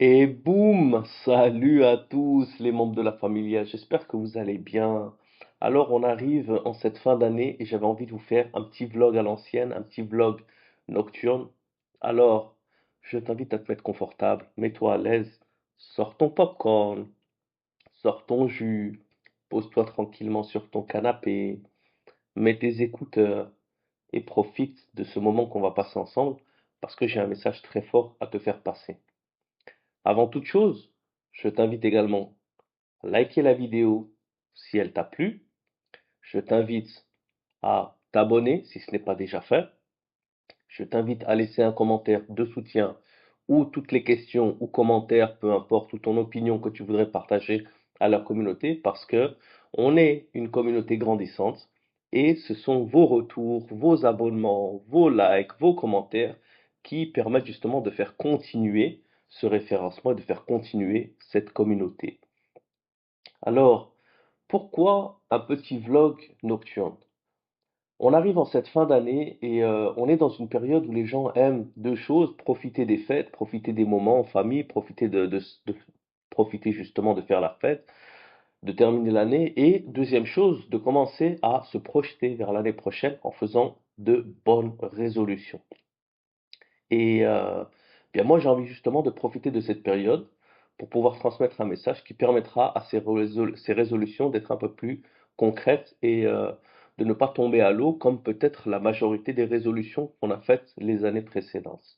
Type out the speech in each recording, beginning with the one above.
Et boum! Salut à tous les membres de la familia, j'espère que vous allez bien. Alors on arrive en cette fin d'année et j'avais envie de vous faire un petit vlog à l'ancienne, un petit vlog nocturne. Alors, je t'invite à te mettre confortable, mets-toi à l'aise, sors ton popcorn, sors ton jus, pose-toi tranquillement sur ton canapé, mets tes écouteurs et profite de ce moment qu'on va passer ensemble parce que j'ai un message très fort à te faire passer. Avant toute chose, je t'invite également à liker la vidéo si elle t'a plu. Je t'invite à t'abonner si ce n'est pas déjà fait. Je t'invite à laisser un commentaire de soutien ou toutes les questions ou commentaires, peu importe, ou ton opinion que tu voudrais partager à la communauté parce que on est une communauté grandissante et ce sont vos retours, vos abonnements, vos likes, vos commentaires qui permettent justement de faire continuer ce référencement et de faire continuer cette communauté. Alors, pourquoi un petit vlog nocturne? On arrive en cette fin d'année et on est dans une période où les gens aiment deux choses, profiter des fêtes, profiter des moments en famille, profiter de profiter justement de faire la fête, de terminer l'année et deuxième chose, de commencer à se projeter vers l'année prochaine en faisant de bonnes résolutions. Et bien moi j'ai envie justement de profiter de cette période pour pouvoir transmettre un message qui permettra à ces résolutions d'être un peu plus concrètes et de ne pas tomber à l'eau comme peut-être la majorité des résolutions qu'on a faites les années précédentes.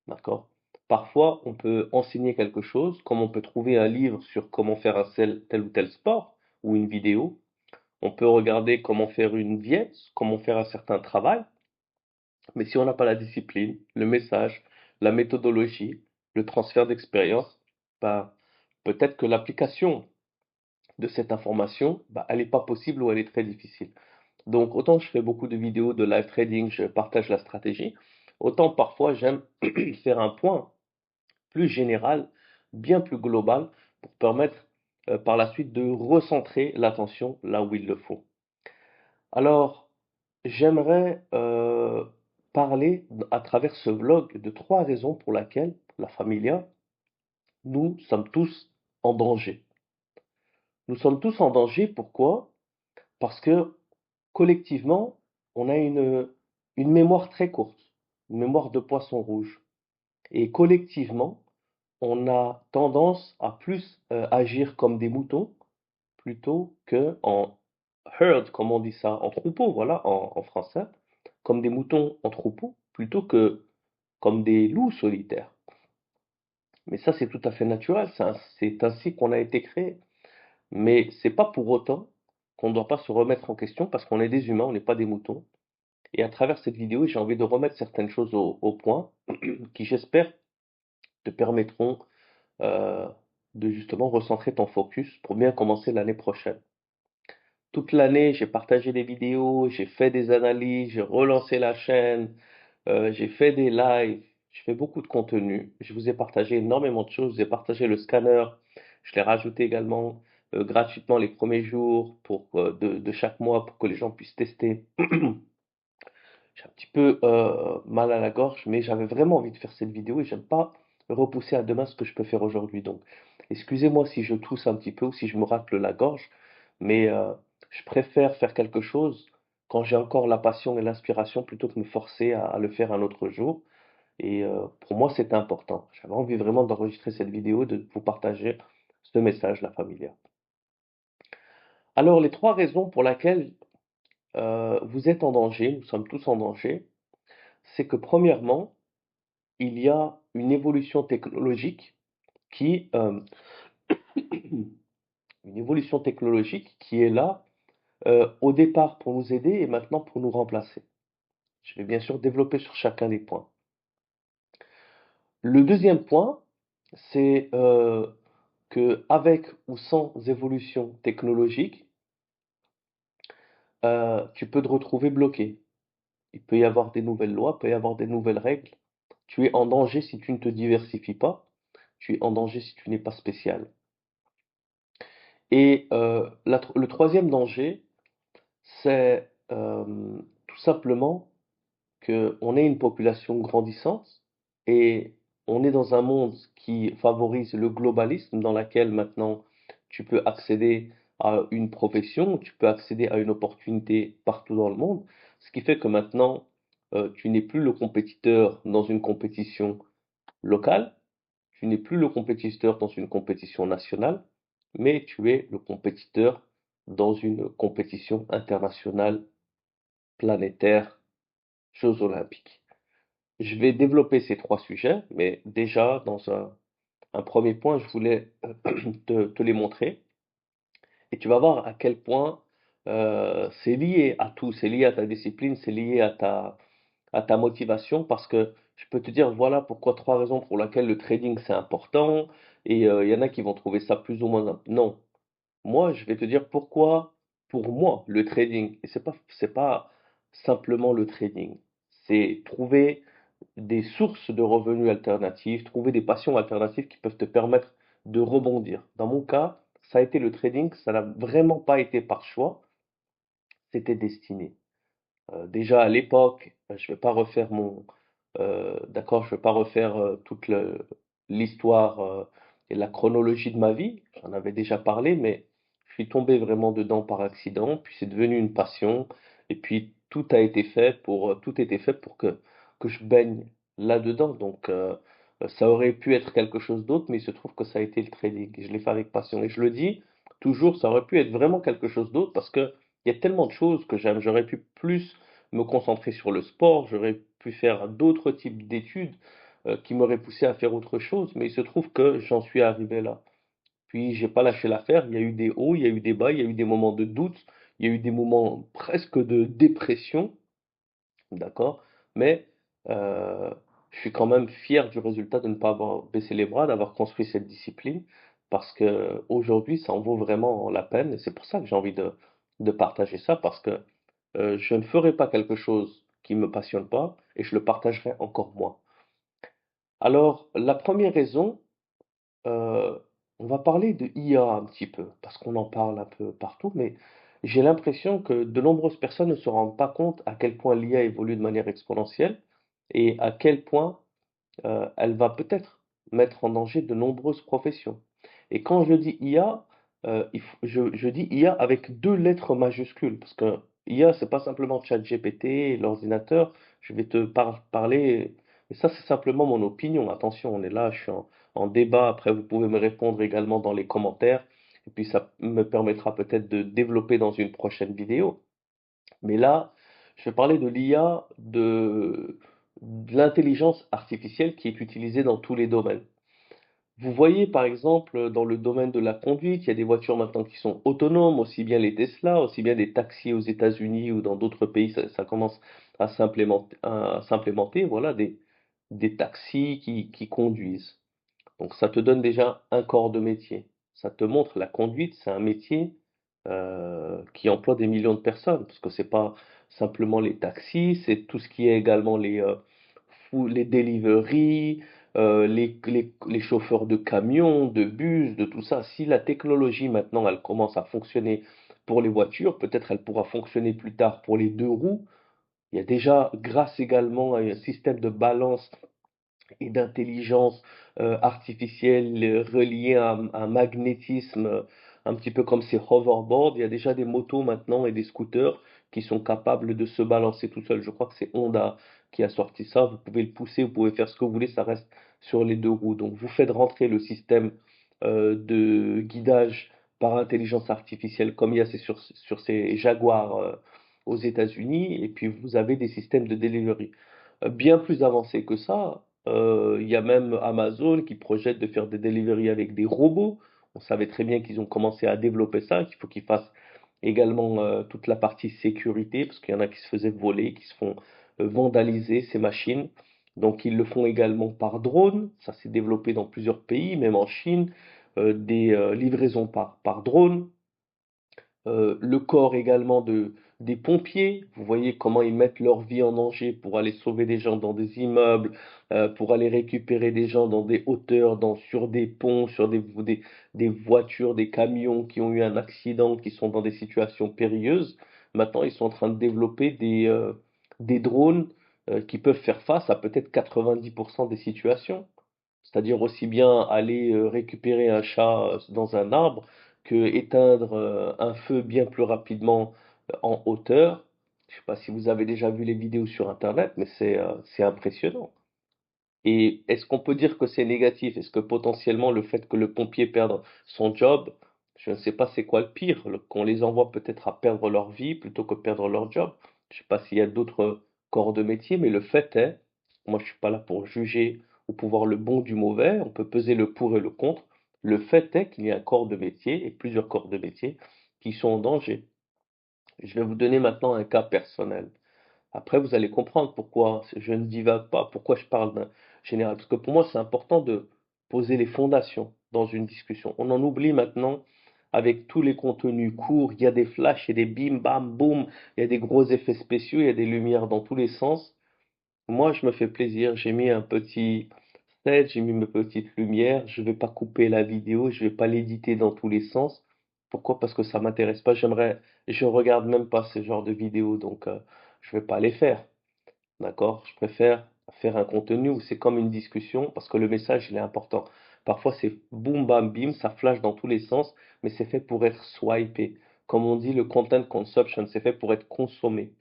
D'accord? Parfois, on peut enseigner quelque chose, comme on peut trouver un livre sur comment faire tel ou tel sport ou une vidéo. On peut regarder comment faire une diète, comment faire un certain travail. Mais si on n'a pas la discipline, le message, la méthodologie, le transfert d'expérience, ben, peut-être que l'application de cette information, ben, elle n'est pas possible ou elle est très difficile. Donc, autant je fais beaucoup de vidéos de live trading, je partage la stratégie, autant parfois j'aime faire un point plus général, bien plus global, pour permettre par la suite de recentrer l'attention là où il le faut. Alors, j'aimerais parler à travers ce vlog de trois raisons pour lesquelles la familia, nous sommes tous en danger. Nous sommes tous en danger, pourquoi? Parce que collectivement, on a une mémoire très courte, une mémoire de poisson rouge. Et collectivement, on a tendance à plus agir comme des moutons plutôt que en herd, comme on dit ça, en troupeau, voilà, en français, comme des moutons en troupeau, plutôt que comme des loups solitaires. Mais ça, c'est tout à fait naturel, c'est ainsi qu'on a été créé. Mais c'est pas pour autant qu'on ne doit pas se remettre en question parce qu'on est des humains, on n'est pas des moutons. Et à travers cette vidéo, j'ai envie de remettre certaines choses au point qui, j'espère, te permettront euh, de justement recentrer ton focus pour bien commencer l'année prochaine. Toute l'année, j'ai partagé des vidéos, j'ai fait des analyses, j'ai relancé la chaîne, j'ai fait des lives, je fais beaucoup de contenu. Je vous ai partagé énormément de choses. Je vous ai partagé le scanner. Je l'ai rajouté également gratuitement les premiers jours de chaque mois pour que les gens puissent tester. J'ai un petit peu mal à la gorge, mais j'avais vraiment envie de faire cette vidéo et j'aime pas repousser à demain ce que je peux faire aujourd'hui. Donc, excusez-moi si je tousse un petit peu ou si je me racle la gorge, mais je préfère faire quelque chose quand j'ai encore la passion et l'inspiration plutôt que me forcer à le faire un autre jour. Et pour moi, c'est important. J'avais envie vraiment d'enregistrer cette vidéo, de vous partager ce message, la familia. Alors, les trois raisons pour lesquelles vous êtes en danger, nous sommes tous en danger, c'est que premièrement, il y a une évolution technologique qui, une évolution technologique qui est là au départ pour nous aider et maintenant pour nous remplacer. Je vais bien sûr développer sur chacun des points. Le deuxième point, c'est que avec ou sans évolution technologique, tu peux te retrouver bloqué. Il peut y avoir des nouvelles lois, il peut y avoir des nouvelles règles. Tu es en danger si tu ne te diversifies pas. Tu es en danger si tu n'es pas spécial. Et le troisième danger, c'est tout simplement qu'on est une population grandissante et On est dans un monde qui favorise le globalisme, dans lequel maintenant tu peux accéder à une profession, tu peux accéder à une opportunité partout dans le monde, ce qui fait que maintenant, tu n'es plus le compétiteur dans une compétition locale, tu n'es plus le compétiteur dans une compétition nationale, mais tu es le compétiteur dans une compétition internationale, planétaire, Jeux olympiques. Je vais développer ces trois sujets, mais déjà, dans un premier point, je voulais te les montrer. Et tu vas voir à quel point c'est lié à tout, c'est lié à ta discipline, c'est lié à ta motivation, parce que je peux te dire, voilà pourquoi trois raisons pour lesquelles le trading c'est important, et il y en a qui vont trouver ça plus ou moins... Non, moi je vais te dire pourquoi, pour moi, le trading, et c'est pas simplement le trading, c'est trouver des sources de revenus alternatives, trouver des passions alternatives qui peuvent te permettre de rebondir. Dans mon cas, ça a été le trading, ça n'a vraiment pas été par choix, c'était destiné. Déjà à l'époque, je vais pas refaire d'accord, je vais pas refaire toute l'histoire et la chronologie de ma vie. J'en avais déjà parlé, mais je suis tombé vraiment dedans par accident, puis c'est devenu une passion, et puis tout était fait pour que je baigne là-dedans. Donc ça aurait pu être quelque chose d'autre, mais il se trouve que ça a été le trading. Je l'ai fait avec passion, et je le dis toujours, ça aurait pu être vraiment quelque chose d'autre parce que il y a tellement de choses que j'aime. J'aurais pu plus me concentrer sur le sport, j'aurais pu faire d'autres types d'études qui m'auraient poussé à faire autre chose, mais il se trouve que j'en suis arrivé là. Puis j'ai pas lâché l'affaire, il y a eu des hauts, il y a eu des bas, il y a eu des moments de doute, il y a eu des moments presque de dépression, d'accord? Mais euh, je suis quand même fier du résultat de ne pas avoir baissé les bras, d'avoir construit cette discipline, parce que aujourd'hui ça en vaut vraiment la peine, et c'est pour ça que j'ai envie de partager ça, parce que je ne ferai pas quelque chose qui me passionne pas et je le partagerai encore moins. Alors, la première raison, euh, on va parler de IA un petit peu, parce qu'on en parle un peu partout, mais j'ai l'impression que de nombreuses personnes ne se rendent pas compte à quel point l'IA évolue de manière exponentielle et à quel point elle va peut-être mettre en danger de nombreuses professions. Et quand je dis IA, je dis IA avec deux lettres majuscules, parce que IA, c'est pas simplement ChatGPT, l'ordinateur, je vais te parler, mais ça c'est simplement mon opinion, attention, on est là, je suis en débat, après vous pouvez me répondre également dans les commentaires, et puis ça me permettra peut-être de développer dans une prochaine vidéo. Mais là, je vais parler de l'IA, de l'intelligence artificielle qui est utilisée dans tous les domaines. Vous voyez par exemple dans le domaine de la conduite, il y a des voitures maintenant qui sont autonomes, aussi bien les Tesla, aussi bien des taxis aux États-Unis ou dans d'autres pays, ça commence à s'implémenter, voilà, des taxis qui conduisent. Donc ça te donne déjà un corps de métier. Ça te montre la conduite, c'est un métier qui emploie des millions de personnes, parce que c'est pas simplement les taxis, c'est tout ce qui est également les deliveries, les chauffeurs de camions, de bus, de tout ça. Si la technologie maintenant elle commence à fonctionner pour les voitures, peut-être elle pourra fonctionner plus tard pour les deux roues. Il y a déjà, grâce également à un système de balance et d'intelligence artificielle reliée à un magnétisme, un petit peu comme ces hoverboards. Il y a déjà des motos maintenant et des scooters qui sont capables de se balancer tout seuls. Je crois que c'est Honda qui a sorti ça. Vous pouvez le pousser, vous pouvez faire ce que vous voulez, ça reste sur les deux roues. Donc vous faites rentrer le système de guidage par intelligence artificielle comme il y a sur ces Jaguars aux États-Unis, et puis vous avez des systèmes de delivery bien plus avancés que ça. Il y a même Amazon qui projette de faire des deliveries avec des robots. On savait très bien qu'ils ont commencé à développer ça, qu'il faut qu'ils fassent également toute la partie sécurité, parce qu'il y en a qui se faisaient voler, qui se font vandaliser ces machines. Donc ils le font également par drone. Ça s'est développé dans plusieurs pays, même en Chine, des livraisons par drone. Le corps également des pompiers. Vous voyez comment ils mettent leur vie en danger pour aller sauver des gens dans des immeubles, pour aller récupérer des gens dans des hauteurs, sur des ponts, sur des voitures, des camions qui ont eu un accident, qui sont dans des situations périlleuses. Maintenant, ils sont en train de développer des drones qui peuvent faire face à peut-être 90% des situations. C'est-à-dire aussi bien aller récupérer un chat dans un arbre que éteindre un feu bien plus rapidement en hauteur. Je sais pas si vous avez déjà vu les vidéos sur Internet, mais c'est impressionnant. Et est-ce qu'on peut dire que c'est négatif? Est-ce que potentiellement le fait que le pompier perde son job, je ne sais pas c'est quoi le pire, qu'on les envoie peut-être à perdre leur vie plutôt que perdre leur job. Je sais pas s'il y a d'autres corps de métier, mais le fait est, moi je suis pas là pour juger ou pour voir le bon du mauvais, on peut peser le pour et le contre. Le fait est qu'il y a un corps de métier et plusieurs corps de métier qui sont en danger. Je vais vous donner maintenant un cas personnel. Après, vous allez comprendre pourquoi je ne divague pas, pourquoi je parle d'un général. Parce que pour moi, c'est important de poser les fondations dans une discussion. On en oublie maintenant avec tous les contenus courts. Il y a des flashs, il y a des bim, bam, boum, il y a des gros effets spéciaux, il y a des lumières dans tous les sens. Moi, je me fais plaisir. J'ai mis un petit set, j'ai mis mes petites lumières. Je vais pas couper la vidéo, je vais pas l'éditer dans tous les sens. Pourquoi? Parce que ça m'intéresse pas. Je regarde même pas ce genre de vidéos, donc je vais pas les faire. D'accord? Je préfère faire un contenu où c'est comme une discussion parce que le message, il est important. Parfois, c'est boum, bam, bim, ça flash dans tous les sens, mais c'est fait pour être swipé. Comme on dit, le content consumption, c'est fait pour être consommé.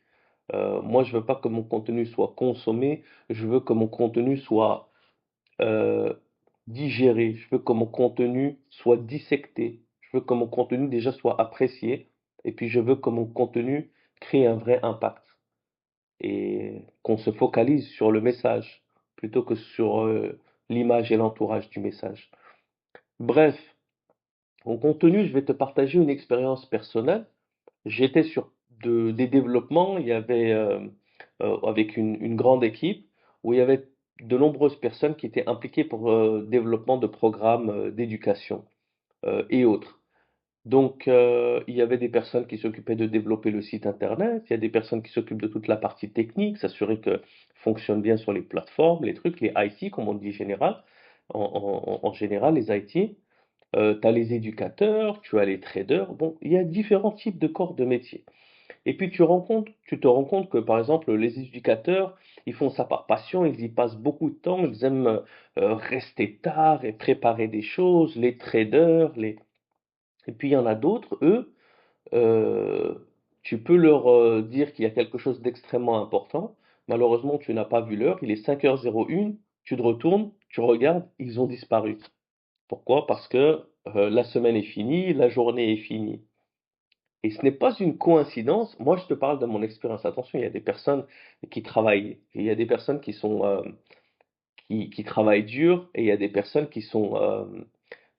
Moi, je veux pas que mon contenu soit consommé, je veux que mon contenu soit euh, digéré, je veux que mon contenu soit dissecté, je veux que mon contenu déjà soit apprécié, et puis je veux que mon contenu crée un vrai impact et qu'on se focalise sur le message plutôt que sur l'image et l'entourage du message. Bref, en contenu, je vais te partager une expérience personnelle. J'étais sur des développements, il y avait avec une grande équipe où il y avait de nombreuses personnes qui étaient impliquées pour le développement de programmes d'éducation et autres. Donc, il y avait des personnes qui s'occupaient de développer le site internet, il y a des personnes qui s'occupent de toute la partie technique, s'assurer que fonctionne bien sur les plateformes, les trucs, les IT, comme on dit général, en général, les IT. Tu as les éducateurs, tu as les traders. Bon, il y a différents types de corps de métier. Et puis tu te rends compte que, par exemple, les éducateurs, ils font ça par passion, ils y passent beaucoup de temps, ils aiment rester tard et préparer des choses, les traders, et puis il y en a d'autres, eux, euh, tu peux leur dire qu'il y a quelque chose d'extrêmement important. Malheureusement, tu n'as pas vu l'heure. Il est 5h01. Tu te retournes, tu regardes, ils ont disparu. Pourquoi? Parce que la semaine est finie, la journée est finie. Et ce n'est pas une coïncidence. Moi, je te parle de mon expérience. Attention, il y a des personnes qui travaillent. Il y a des personnes qui travaillent dur et il y a des personnes qui sont,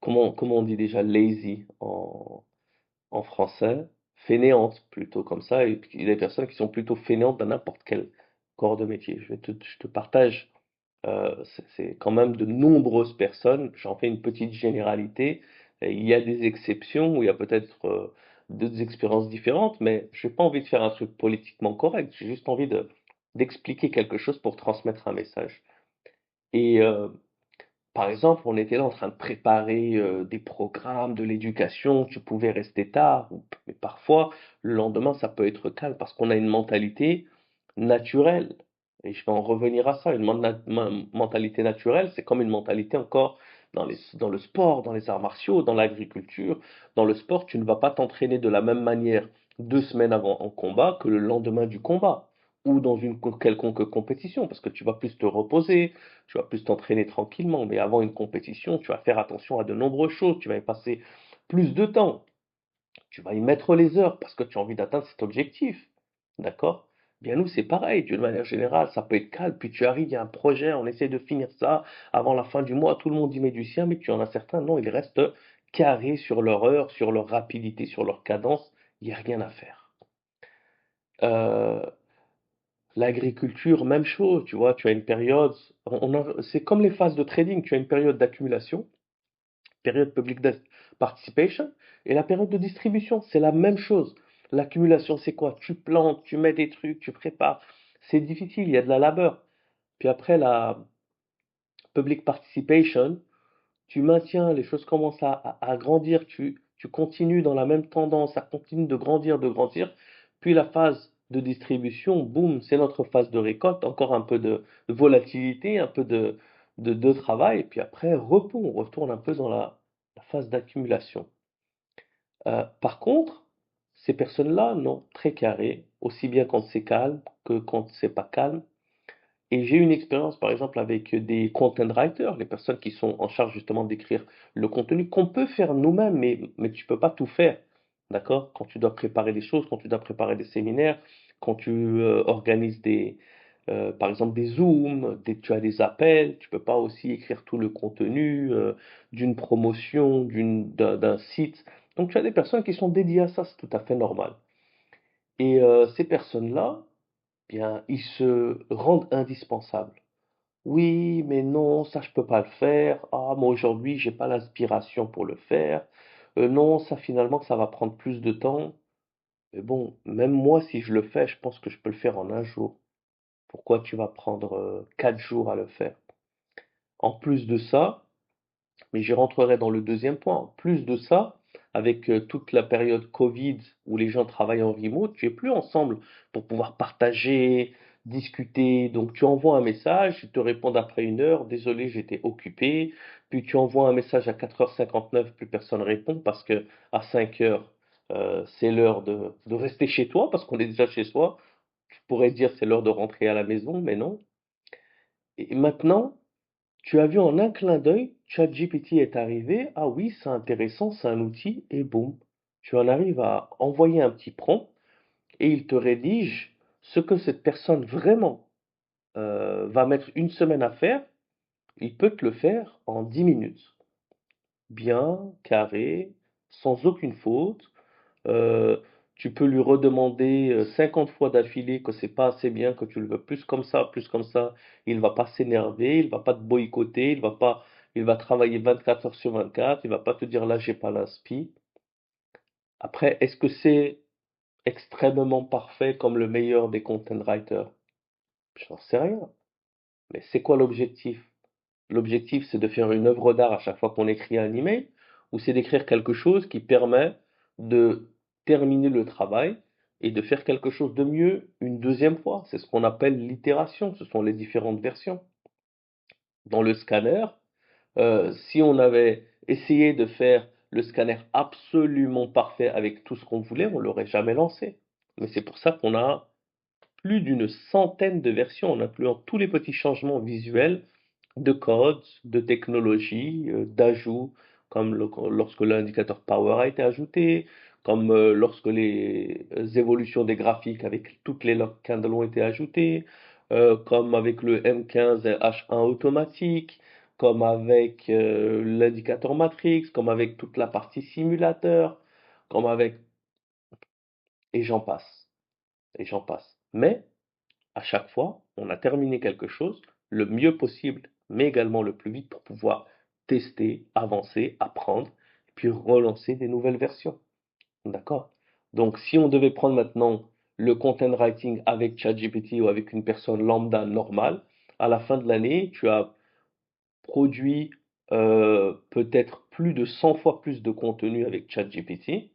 comment on dit déjà, lazy en français, fainéante plutôt comme ça, et puis il y a des personnes qui sont plutôt fainéantes dans n'importe quel corps de métier. Je te partage, c'est quand même de nombreuses personnes, j'en fais une petite généralité, et il y a des exceptions où il y a peut-être d'autres expériences différentes, mais je n'ai pas envie de faire un truc politiquement correct, j'ai juste envie d'expliquer quelque chose pour transmettre un message. Et par exemple, on était là en train de préparer des programmes, de l'éducation, tu pouvais rester tard, mais parfois, le lendemain, ça peut être calme parce qu'on a une mentalité naturelle. Et je vais en revenir à ça, mentalité naturelle, c'est comme une mentalité encore dans le sport, dans les arts martiaux, dans l'agriculture. Dans le sport, tu ne vas pas t'entraîner de la même manière 2 semaines avant un combat que le lendemain du combat ou dans une quelconque compétition, parce que tu vas plus te reposer, tu vas plus t'entraîner tranquillement, mais avant une compétition, tu vas faire attention à de nombreuses choses, tu vas y passer plus de temps, tu vas y mettre les heures parce que tu as envie d'atteindre cet objectif. D'accord? Bien nous, c'est pareil, d'une manière générale, ça peut être calme, puis tu arrives, il y a un projet, on essaie de finir ça avant la fin du mois, tout le monde y met du sien, mais tu en as certains, non, ils restent carrés sur leur heure, sur leur rapidité, sur leur cadence, il n'y a rien à faire. Euh, L'agriculture, même chose, tu vois, tu as une période, c'est comme les phases de trading, tu as une période d'accumulation, période public participation, et la période de distribution, c'est la même chose. L'accumulation, c'est quoi? Tu plantes, tu mets des trucs, tu prépares. C'est difficile, il y a de la labeur. Puis après la public participation, tu maintiens, les choses commencent à grandir, tu continues dans la même tendance, ça continue de grandir. Puis la phase de distribution, boum, c'est notre phase de récolte, encore un peu de volatilité, un peu de travail, et puis après, repos, on retourne un peu dans la phase d'accumulation. Par contre, ces personnes-là, non, très carrées, aussi bien quand c'est calme que quand c'est pas calme. Et j'ai eu une expérience, par exemple, avec des content writers, les personnes qui sont en charge justement d'écrire le contenu qu'on peut faire nous-mêmes, mais tu peux pas tout faire. D'accord? Quand tu dois préparer des choses, quand tu dois préparer des séminaires, quand tu organises par exemple, des Zooms, tu as des appels, tu peux pas aussi écrire tout le contenu d'une promotion, d'un site. Donc, tu as des personnes qui sont dédiées à ça, c'est tout à fait normal. Et ces personnes-là, bien, ils se rendent indispensables. Oui, mais non, ça je peux pas le faire. Ah, moi aujourd'hui, j'ai pas l'inspiration pour le faire. Non, ça finalement ça va prendre plus de temps. Mais bon, même moi si je le fais, je pense que je peux le faire en un jour. Pourquoi tu vas prendre 4 jours à le faire? En plus de ça, mais j'y rentrerai dans le deuxième point. En plus de ça, avec toute la période Covid où les gens travaillent en remote, tu es plus ensemble pour pouvoir partager, discuter. Donc tu envoies un message, ils te répondent après 1 heure, désolé, j'étais occupé. Puis tu envoies un message à 4h59, plus personne répond parce que à 5 heures, c'est l'heure de rester chez toi parce qu'on est déjà chez soi. Tu pourrais dire c'est l'heure de rentrer à la maison, mais non. Et maintenant, tu as vu en un clin d'œil, ChatGPT est arrivé. Ah oui, c'est intéressant, c'est un outil, et boum, tu en arrives à envoyer un petit prompt et il te rédige ce que cette personne vraiment va mettre 1 semaine à faire. Il peut te le faire en 10 minutes. Bien, carré, sans aucune faute. Euh, Tu peux lui redemander 50 fois d'affilée que c'est pas assez bien, que tu le veux plus comme ça, plus comme ça. Il va pas s'énerver, il va pas te boycotter, il va travailler 24 heures sur 24, il va pas te dire là j'ai pas l'inspi. Après, est-ce que c'est extrêmement parfait comme le meilleur des content writers? J'en sais rien. Mais c'est quoi l'objectif? L'objectif, c'est de faire une œuvre d'art à chaque fois qu'on écrit un email, ou c'est d'écrire quelque chose qui permet de terminer le travail et de faire quelque chose de mieux une deuxième fois. C'est ce qu'on appelle l'itération, ce sont les différentes versions. Dans le scanner, si on avait essayé de faire le scanner absolument parfait avec tout ce qu'on voulait, on l'aurait jamais lancé. Mais c'est pour ça qu'on a plus d'une centaine de versions en incluant tous les petits changements visuels de code, de technologie, d'ajouts, comme lorsque l'indicateur Power a été ajouté, comme lorsque les évolutions des graphiques avec toutes les lock candles ont été ajoutées, comme avec le M15 H1 automatique, comme avec l'indicateur matrix, comme avec toute la partie simulateur, comme avec... Et j'en passe, et j'en passe. Mais à chaque fois, on a terminé quelque chose le mieux possible, mais également le plus vite pour pouvoir tester, avancer, apprendre, et puis relancer des nouvelles versions. D'accord? Donc, si on devait prendre maintenant le content writing avec ChatGPT ou avec une personne lambda normale, à la fin de l'année, tu as produit peut-être plus de 100 fois plus de contenu avec ChatGPT,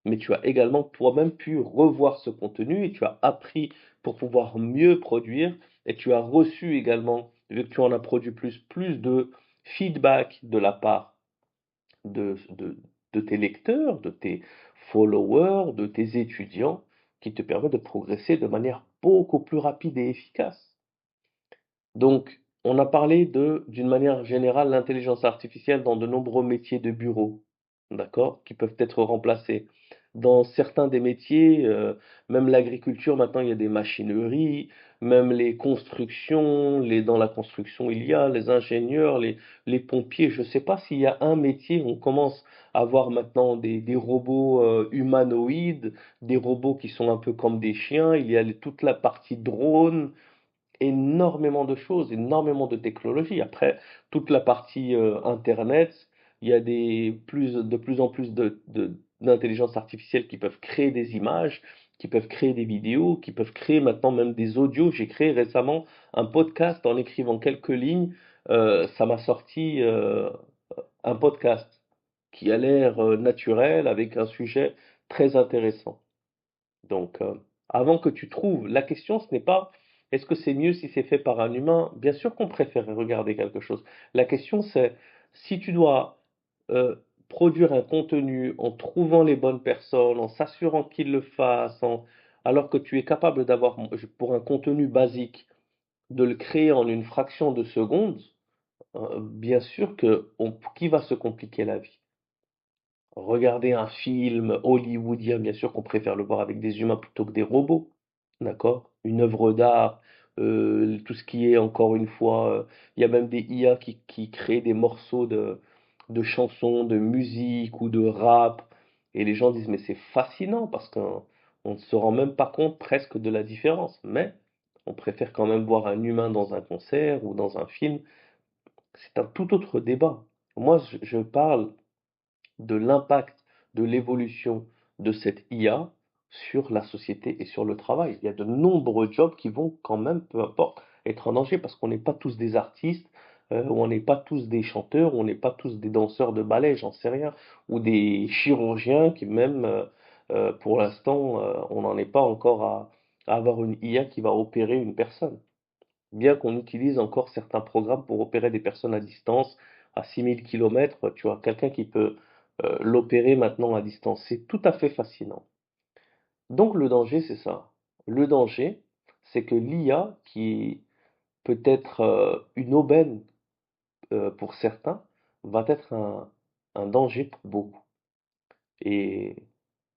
mais tu as également toi-même pu revoir ce contenu et tu as appris pour pouvoir mieux produire et tu as reçu également, vu que tu en as produit plus de feedback de la part de tes lecteurs, de tes followers, de tes étudiants, qui te permet de progresser de manière beaucoup plus rapide et efficace. Donc, on a parlé d'une manière générale, l'intelligence artificielle dans de nombreux métiers de bureau, d'accord, qui peuvent être remplacés. Dans certains des métiers, même l'agriculture, maintenant il y a des machineries, même les constructions, dans la construction il y a les ingénieurs, les pompiers. Je ne sais pas s'il y a un métier où on commence à voir maintenant des robots humanoïdes, des robots qui sont un peu comme des chiens. Il y a toute la partie drone, énormément de choses, énormément de technologies. Après, toute la partie Internet, il y a de plus en plus d'intelligence artificielle qui peuvent créer des images, qui peuvent créer des vidéos, qui peuvent créer maintenant même des audios. J'ai créé récemment un podcast en écrivant quelques lignes. Ça m'a sorti un podcast qui a l'air naturel avec un sujet très intéressant. Donc, avant que tu trouves, la question, ce n'est pas Est-ce que c'est mieux si c'est fait par un humain? Bien sûr qu'on préfère regarder quelque chose. La question c'est, si tu dois produire un contenu en trouvant les bonnes personnes, en s'assurant qu'ils le fassent, alors que tu es capable d'avoir, pour un contenu basique, de le créer en une fraction de seconde, bien sûr que qui va se compliquer la vie? Regarder un film hollywoodien, bien sûr qu'on préfère le voir avec des humains plutôt que des robots, d'accord? Une œuvre d'art, tout ce qui est encore une fois, il y a même des IA qui créent des morceaux de chansons, de musique ou de rap, et les gens disent mais c'est fascinant parce qu'on ne se rend même pas compte presque de la différence, mais on préfère quand même voir un humain dans un concert ou dans un film, c'est un tout autre débat. Moi, je parle de l'impact de l'évolution de cette IA sur la société et sur le travail. Il y a de nombreux jobs qui vont quand même, peu importe, être en danger parce qu'on n'est pas tous des artistes, ou on n'est pas tous des chanteurs, ou on n'est pas tous des danseurs de ballet, j'en sais rien, ou des chirurgiens qui même, pour l'instant, on n'en est pas encore à avoir une IA qui va opérer une personne. Bien qu'on utilise encore certains programmes pour opérer des personnes à distance, à 6 000 kilomètres, tu vois, quelqu'un qui peut l'opérer maintenant à distance. C'est tout à fait fascinant. Donc le danger, c'est ça. Le danger, c'est que l'IA, qui peut être une aubaine pour certains, va être un danger pour beaucoup. Et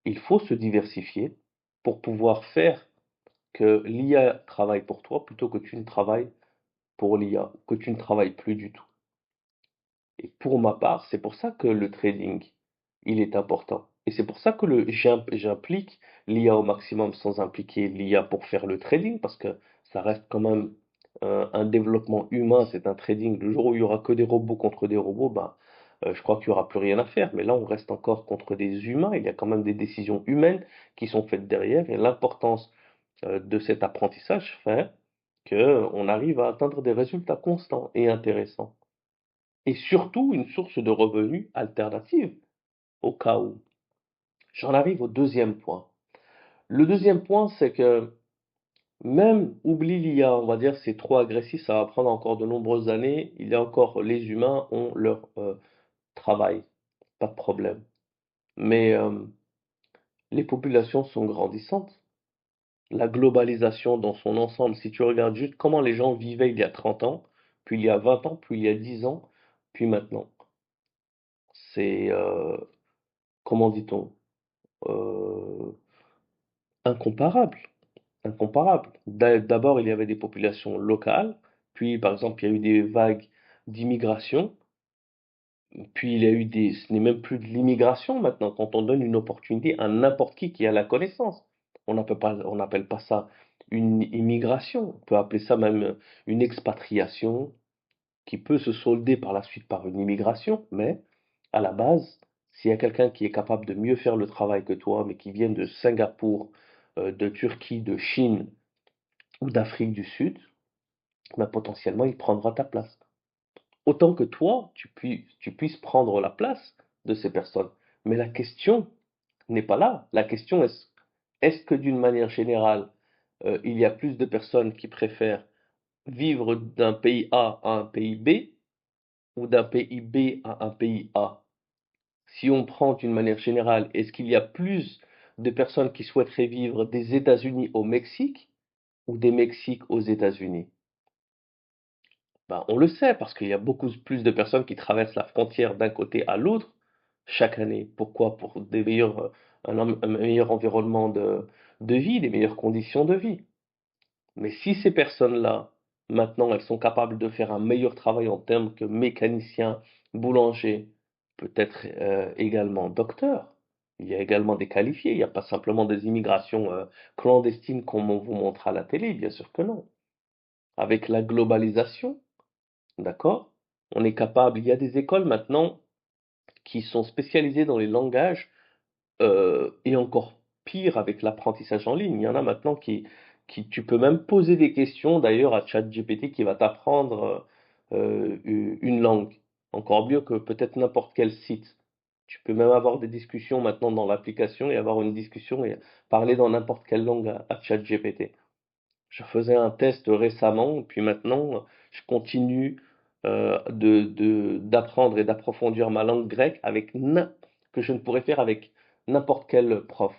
il faut se diversifier pour pouvoir faire que l'IA travaille pour toi plutôt que tu ne travailles pour l'IA, que tu ne travailles plus du tout. Et pour ma part, c'est pour ça que le trading, il est important. Et c'est pour ça que j'implique l'IA au maximum sans impliquer l'IA pour faire le trading, parce que ça reste quand même un développement humain, c'est un trading. Le jour où il y aura que des robots contre des robots, ben, je crois qu'il n'y aura plus rien à faire. Mais là, on reste encore contre des humains. Il y a quand même des décisions humaines qui sont faites derrière. Et l'importance de cet apprentissage fait qu'on arrive à atteindre des résultats constants et intéressants. Et surtout une source de revenus alternative au cas où. J'en arrive au deuxième point. Le deuxième point, c'est que même oublie l'IA, on va dire c'est trop agressif, ça va prendre encore de nombreuses années. Il y a encore les humains ont leur travail, pas de problème. Mais les populations sont grandissantes. La globalisation dans son ensemble, si tu regardes juste comment les gens vivaient il y a 30 ans, puis il y a 20 ans, puis il y a 10 ans, puis maintenant, c'est, comment dit-on, euh, incomparable, incomparable. D'abord, il y avait des populations locales, puis par exemple, il y a eu des vagues d'immigration, puis il y a eu des... Ce n'est même plus de l'immigration maintenant, quand on donne une opportunité à n'importe qui a la connaissance. On n'appelle pas ça une immigration, on peut appeler ça même une expatriation, qui peut se solder par la suite par une immigration, mais à la base, s'il y a quelqu'un qui est capable de mieux faire le travail que toi, mais qui vient de Singapour, de Turquie, de Chine ou d'Afrique du Sud, ben potentiellement il prendra ta place. Autant que toi, tu puisses prendre la place de ces personnes. Mais la question n'est pas là. La question est-ce que d'une manière générale, il y a plus de personnes qui préfèrent vivre d'un pays A à un pays B ou d'un pays B à un pays A? Si on prend d'une manière générale, est-ce qu'il y a plus de personnes qui souhaiteraient vivre des États-Unis au Mexique ou des Mexiques aux États-Unis? Ben, on le sait parce qu'il y a beaucoup plus de personnes qui traversent la frontière d'un côté à l'autre chaque année. Pourquoi? Pour des meilleurs, un meilleur environnement de vie, des meilleures conditions de vie. Mais si ces personnes-là, maintenant, elles sont capables de faire un meilleur travail en termes que mécaniciens, boulangers, peut-être également docteurs, il y a également des qualifiés, il n'y a pas simplement des immigrations clandestines comme on vous montre à la télé, bien sûr que non. Avec la globalisation, d'accord, on est capable, il y a des écoles maintenant qui sont spécialisées dans les langages et encore pire avec l'apprentissage en ligne. Il y en a maintenant tu peux même poser des questions d'ailleurs à ChatGPT qui va t'apprendre une langue. Encore mieux que peut-être n'importe quel site. Tu peux même avoir des discussions maintenant dans l'application et avoir une discussion et parler dans n'importe quelle langue à ChatGPT. Je faisais un test récemment, puis maintenant, je continue d'apprendre et d'approfondir ma langue grecque que je ne pourrais faire avec n'importe quel prof.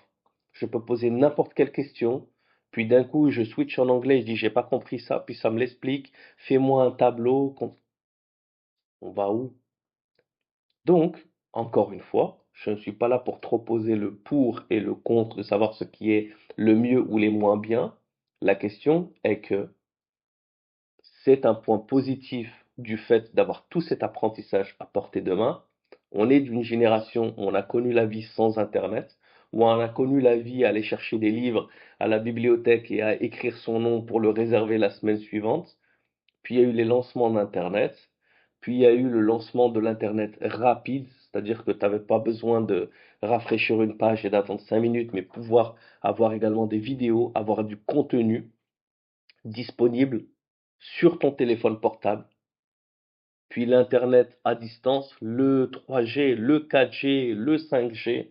Je peux poser n'importe quelle question, puis d'un coup, je switch en anglais, je dis, j'ai pas compris ça, puis ça me l'explique, fais-moi un tableau, on va où? Donc, encore une fois, je ne suis pas là pour trop poser le pour et le contre de savoir ce qui est le mieux ou les moins bien. La question est que c'est un point positif du fait d'avoir tout cet apprentissage à portée de main. On est d'une génération où on a connu la vie sans Internet, où on a connu la vie à aller chercher des livres à la bibliothèque et à écrire son nom pour le réserver la semaine suivante. Puis il y a eu les lancements d'Internet. Puis il y a eu le lancement de l'Internet rapide, c'est-à-dire que tu n'avais pas besoin de rafraîchir une page et d'attendre 5 minutes, mais pouvoir avoir également des vidéos, avoir du contenu disponible sur ton téléphone portable. Puis l'Internet à distance, le 3G, le 4G, le 5G,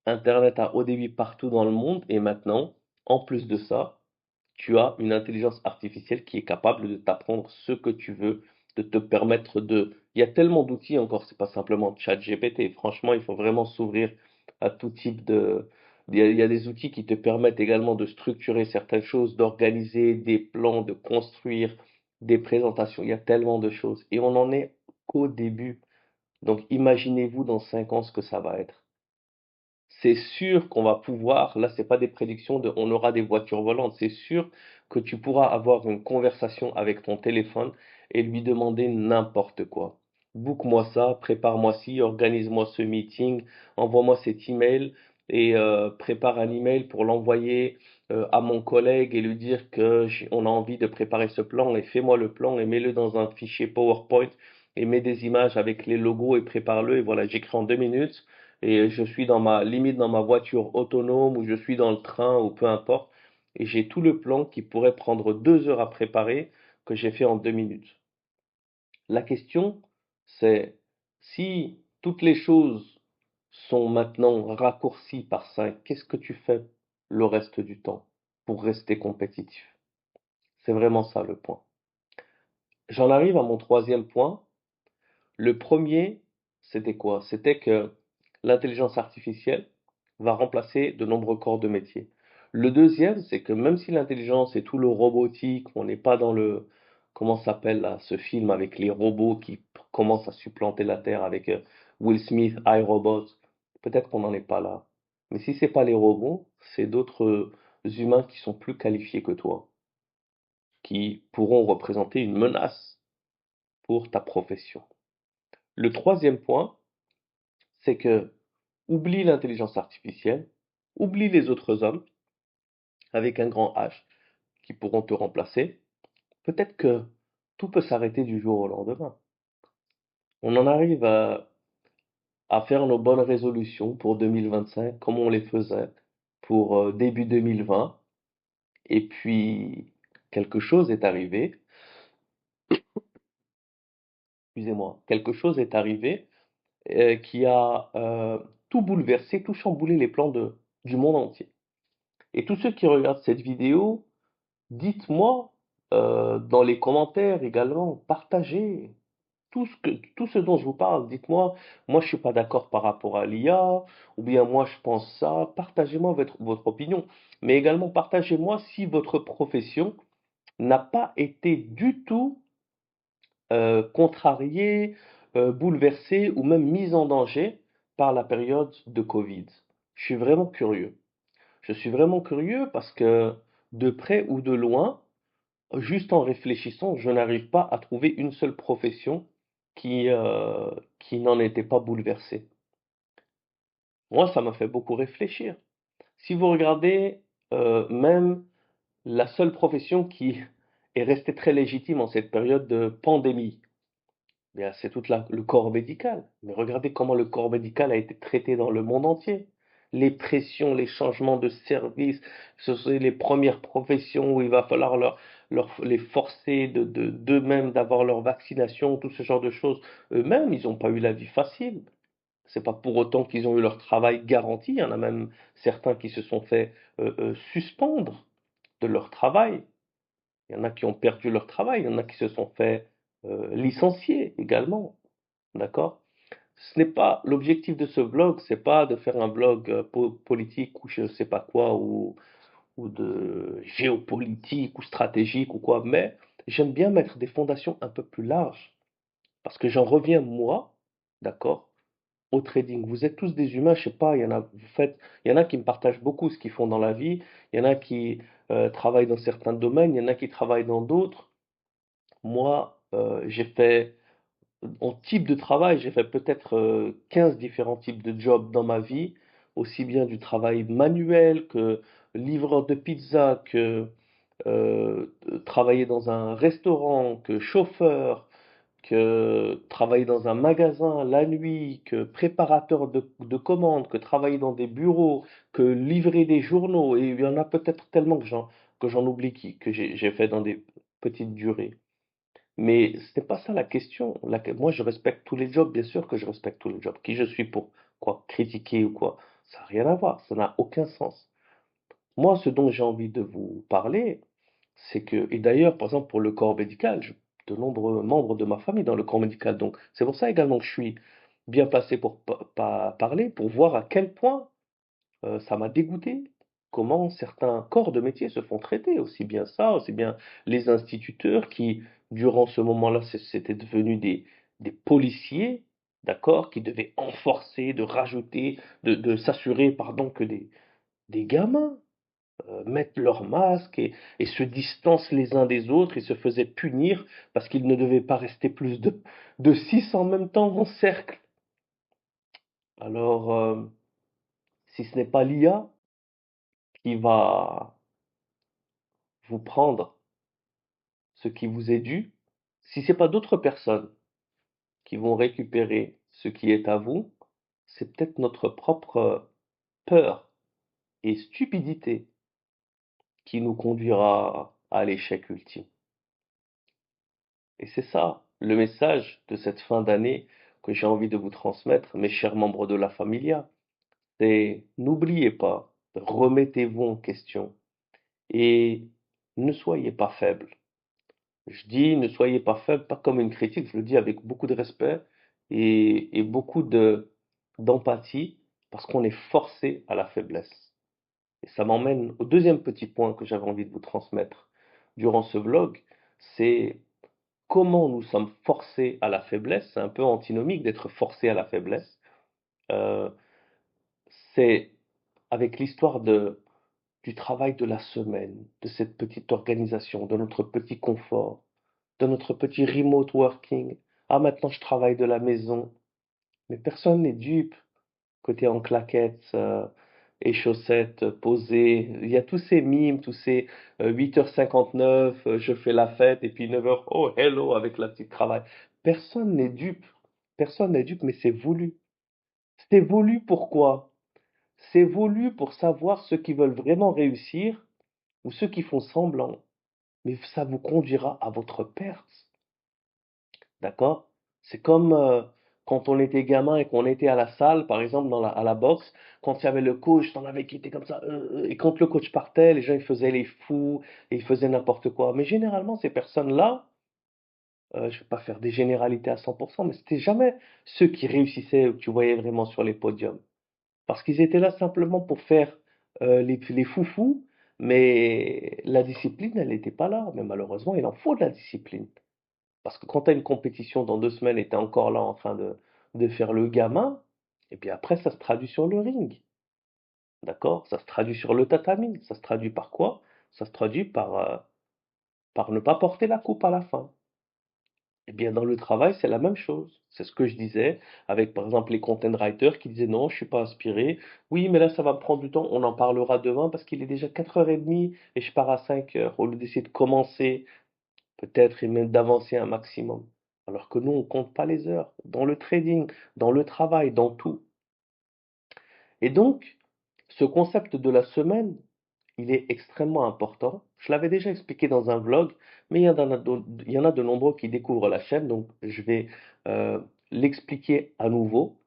Internet à haut débit partout dans le monde. Et maintenant, en plus de ça, tu as une intelligence artificielle qui est capable de t'apprendre ce que tu veux, de te permettre de... Il y a tellement d'outils encore, c'est pas simplement ChatGPT. Franchement, il faut vraiment s'ouvrir à tout type de... il y a des outils qui te permettent également de structurer certaines choses, d'organiser des plans, de construire des présentations. Il y a tellement de choses. Et on n'en est qu'au début. Donc imaginez-vous dans 5 ans ce que ça va être. C'est sûr qu'on va pouvoir, là, c'est pas des prédictions de on aura des voitures volantes, c'est sûr que tu pourras avoir une conversation avec ton téléphone et lui demander n'importe quoi. Book-moi ça, prépare-moi ci, organise-moi ce meeting, envoie-moi cet email et prépare un email pour l'envoyer à mon collègue et lui dire que on a envie de préparer ce plan et fais-moi le plan et mets-le dans un fichier PowerPoint et mets des images avec les logos et prépare-le et voilà, j'écris en 2 minutes et je suis dans ma limite dans ma voiture autonome ou je suis dans le train ou peu importe et j'ai tout le plan qui pourrait prendre 2 heures à préparer que j'ai fait en 2 minutes. La question, c'est si toutes les choses sont maintenant raccourcies par 5, qu'est-ce que tu fais le reste du temps pour rester compétitif? C'est vraiment ça le point. J'en arrive à mon troisième point. Le premier, c'était quoi? C'était que l'intelligence artificielle va remplacer de nombreux corps de métier. Le deuxième, c'est que même si l'intelligence et tout le robotique, on n'est pas dans le, comment ça s'appelle là, ce film avec les robots qui commencent à supplanter la Terre avec Will Smith, iRobot, peut-être qu'on n'en est pas là. Mais si c'est pas les robots, c'est d'autres humains qui sont plus qualifiés que toi, qui pourront représenter une menace pour ta profession. Le troisième point, c'est que oublie l'intelligence artificielle, oublie les autres hommes avec un grand H qui pourront te remplacer. Peut-être que tout peut s'arrêter du jour au lendemain. On en arrive à faire nos bonnes résolutions pour 2025 comme on les faisait pour début 2020. Et puis, quelque chose est arrivé, excusez-moi, quelque chose est arrivé qui a tout bouleversé, tout chamboulé les plans du monde entier. Et tous ceux qui regardent cette vidéo, dites-moi dans les commentaires également, partagez tout ce dont je vous parle. Dites-moi, moi je suis pas d'accord par rapport à l'IA, ou bien moi je pense ça. Partagez-moi votre opinion. Mais également partagez-moi si votre profession n'a pas été du tout contrariée, bouleversée ou même mise en danger par la période de Covid. Je suis vraiment curieux. Je suis vraiment curieux parce que de près ou de loin, juste en réfléchissant, je n'arrive pas à trouver une seule profession qui n'en était pas bouleversée. Moi, ça m'a fait beaucoup réfléchir. Si vous regardez, même la seule profession qui est restée très légitime en cette période de pandémie, bien, c'est le corps médical. Mais regardez comment le corps médical a été traité dans le monde entier. Les pressions, les changements de service, ce sont les premières professions où il va falloir les forcer d'eux-mêmes d'avoir leur vaccination, tout ce genre de choses. Eux-mêmes, ils n'ont pas eu la vie facile. C'est pas pour autant qu'ils ont eu leur travail garanti. Il y en a même certains qui se sont fait suspendre. de leur travail. Il y en a qui ont perdu leur travail, il y en a qui se sont fait licencier également. D'accord? Ce n'est pas l'objectif de ce vlog, c'est pas de faire un vlog politique ou je sais pas quoi, ou de géopolitique ou stratégique ou quoi, mais j'aime bien mettre des fondations un peu plus larges. Parce que j'en reviens, moi, d'accord, au trading. Vous êtes tous des humains, je sais pas, il y en a qui me partagent beaucoup ce qu'ils font dans la vie, il y en a qui travaillent dans certains domaines, il y en a qui travaillent dans d'autres. Moi, j'ai fait, en type de travail, j'ai fait peut-être 15 différents types de jobs dans ma vie, aussi bien du travail manuel que livreur de pizza, que travailler dans un restaurant, que chauffeur, que travailler dans un magasin la nuit, que préparateur de commandes, que travailler dans des bureaux, que livrer des journaux. Et il y en a peut-être tellement que j'en oublie que j'ai fait dans des petites durées. Mais ce n'est pas ça la question. Moi, je respecte tous les jobs, bien sûr que je respecte tous les jobs. Qui je suis pour quoi? Critiquer ou quoi? Ça n'a rien à voir, ça n'a aucun sens. Moi, ce dont j'ai envie de vous parler, c'est que, et d'ailleurs, par exemple, pour le corps médical, de nombreux membres de ma famille dans le corps médical, donc c'est pour ça également que je suis bien placé pour parler, pour voir à quel point ça m'a dégoûté, comment certains corps de métier se font traiter, aussi bien ça, aussi bien les instituteurs qui, durant ce moment-là, c'était devenu des policiers, d'accord, qui devaient enforcer, de rajouter, de s'assurer, pardon, que des gamins mettent leur masque et se distancent les uns des autres et se faisaient punir parce qu'ils ne devaient pas rester plus de 6 en même temps en cercle. Alors, si ce n'est pas l'IA qui va vous prendre ce qui vous est dû, si c'est pas d'autres personnes qui vont récupérer ce qui est à vous, c'est peut-être notre propre peur et stupidité qui nous conduira à l'échec ultime. Et c'est ça le message de cette fin d'année que j'ai envie de vous transmettre, mes chers membres de la Familia. C'est n'oubliez pas, remettez-vous en question et ne soyez pas faibles. Je dis ne soyez pas faibles, pas comme une critique, je le dis avec beaucoup de respect et beaucoup d'empathie, parce qu'on est forcé à la faiblesse. Et ça m'emmène au deuxième petit point que j'avais envie de vous transmettre durant ce vlog, c'est comment nous sommes forcés à la faiblesse. C'est un peu antinomique d'être forcé à la faiblesse. Euh, c'est avec l'histoire du travail de la semaine, de cette petite organisation, de notre petit confort, de notre petit remote working. Ah, maintenant je travaille de la maison. Mais personne n'est dupe. Côté en claquettes et chaussettes posées. Il y a tous ces mimes, tous ces 8h59, je fais la fête, et puis 9h, oh hello, avec la petite cravate. Personne n'est dupe. Personne n'est dupe, mais c'est voulu. C'est voulu pourquoi? C'est voulu pour savoir ceux qui veulent vraiment réussir ou ceux qui font semblant. Mais ça vous conduira à votre perte. D'accord? C'est comme quand on était gamin et qu'on était à la salle, par exemple à la boxe, quand il y avait le coach, t'en avais qui étaient comme ça, et quand le coach partait, les gens ils faisaient les fous, et ils faisaient n'importe quoi. Mais généralement, ces personnes-là, je vais pas faire des généralités à 100%, mais c'était jamais ceux qui réussissaient ou que tu voyais vraiment sur les podiums. Parce qu'ils étaient là simplement pour faire les foufous, mais la discipline, elle n'était pas là. Mais malheureusement, il en faut de la discipline. Parce que quand tu as une compétition dans 2 semaines et tu es encore là en train de faire le gamin, et puis après, ça se traduit sur le ring. D'accord? Ça se traduit sur le tatami. Ça se traduit par quoi? Ça se traduit par ne pas porter la coupe à la fin. Eh bien, dans le travail, c'est la même chose. C'est ce que je disais avec, par exemple, les content writers qui disaient non, je suis pas inspiré. Oui, mais là, ça va me prendre du temps. On en parlera demain parce qu'il est déjà 4h30 et je pars à 5h. Au lieu d'essayer de commencer peut-être et même d'avancer un maximum. Alors que nous, on compte pas les heures dans le trading, dans le travail, dans tout. Et donc, ce concept de la semaine, il est extrêmement important. Je l'avais déjà expliqué dans un vlog, mais il y en a de nombreux qui découvrent la chaîne, donc je vais euh, l'expliquer à nouveau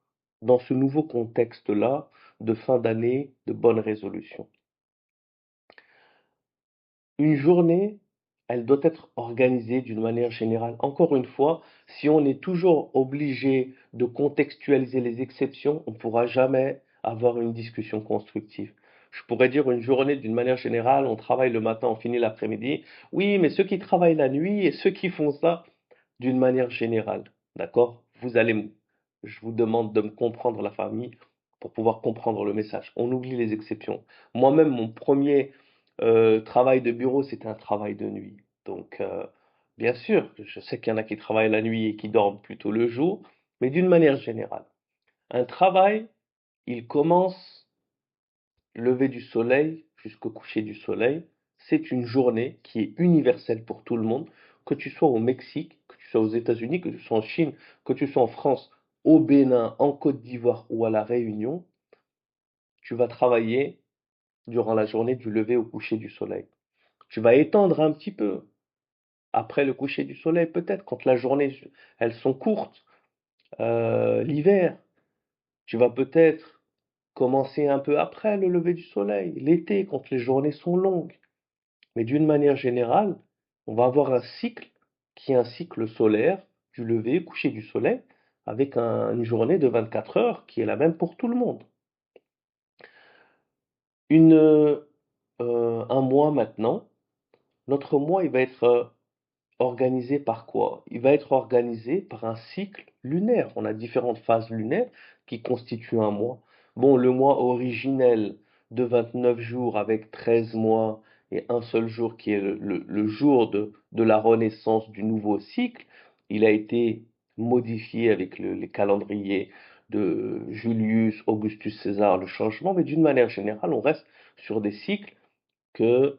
dans ce nouveau contexte-là de fin d'année, de bonnes résolutions. Une journée, elle doit être organisée d'une manière générale. Encore une fois, si on est toujours obligé de contextualiser les exceptions, on ne pourra jamais avoir une discussion constructive. Je pourrais dire une journée d'une manière générale, on travaille le matin, on finit l'après-midi. Oui, mais ceux qui travaillent la nuit et ceux qui font ça d'une manière générale, d'accord? Je vous demande de me comprendre la famille pour pouvoir comprendre le message. On oublie les exceptions. Moi-même, mon premier travail de bureau, c'était un travail de nuit. Donc, bien sûr, je sais qu'il y en a qui travaillent la nuit et qui dorment plutôt le jour, mais d'une manière générale. Un travail, il commence lever du soleil jusqu'au coucher du soleil. C'est une journée qui est universelle pour tout le monde, que tu sois au Mexique, que tu sois aux États-Unis, que tu sois en Chine, que tu sois en France, au Bénin, en Côte d'Ivoire ou à La Réunion, tu vas travailler durant la journée du lever au coucher du soleil. Tu vas étendre un petit peu après le coucher du soleil, peut-être quand la journée, elles sont courtes, l'hiver. Tu vas peut-être commencer un peu après le lever du soleil, l'été, quand les journées sont longues. Mais d'une manière générale, on va avoir un cycle qui est un cycle solaire, du lever, coucher du soleil, avec une journée de 24 heures qui est la même pour tout le monde. Un mois maintenant, notre mois, il va être organisé par quoi? Il va être organisé par un cycle lunaire. On a différentes phases lunaires qui constituent un mois. Bon, le mois originel de 29 jours avec 13 mois et un seul jour qui est le jour de la renaissance du nouveau cycle, il a été modifié avec les calendriers de Julius, Augustus César, le changement, mais d'une manière générale, on reste sur des cycles que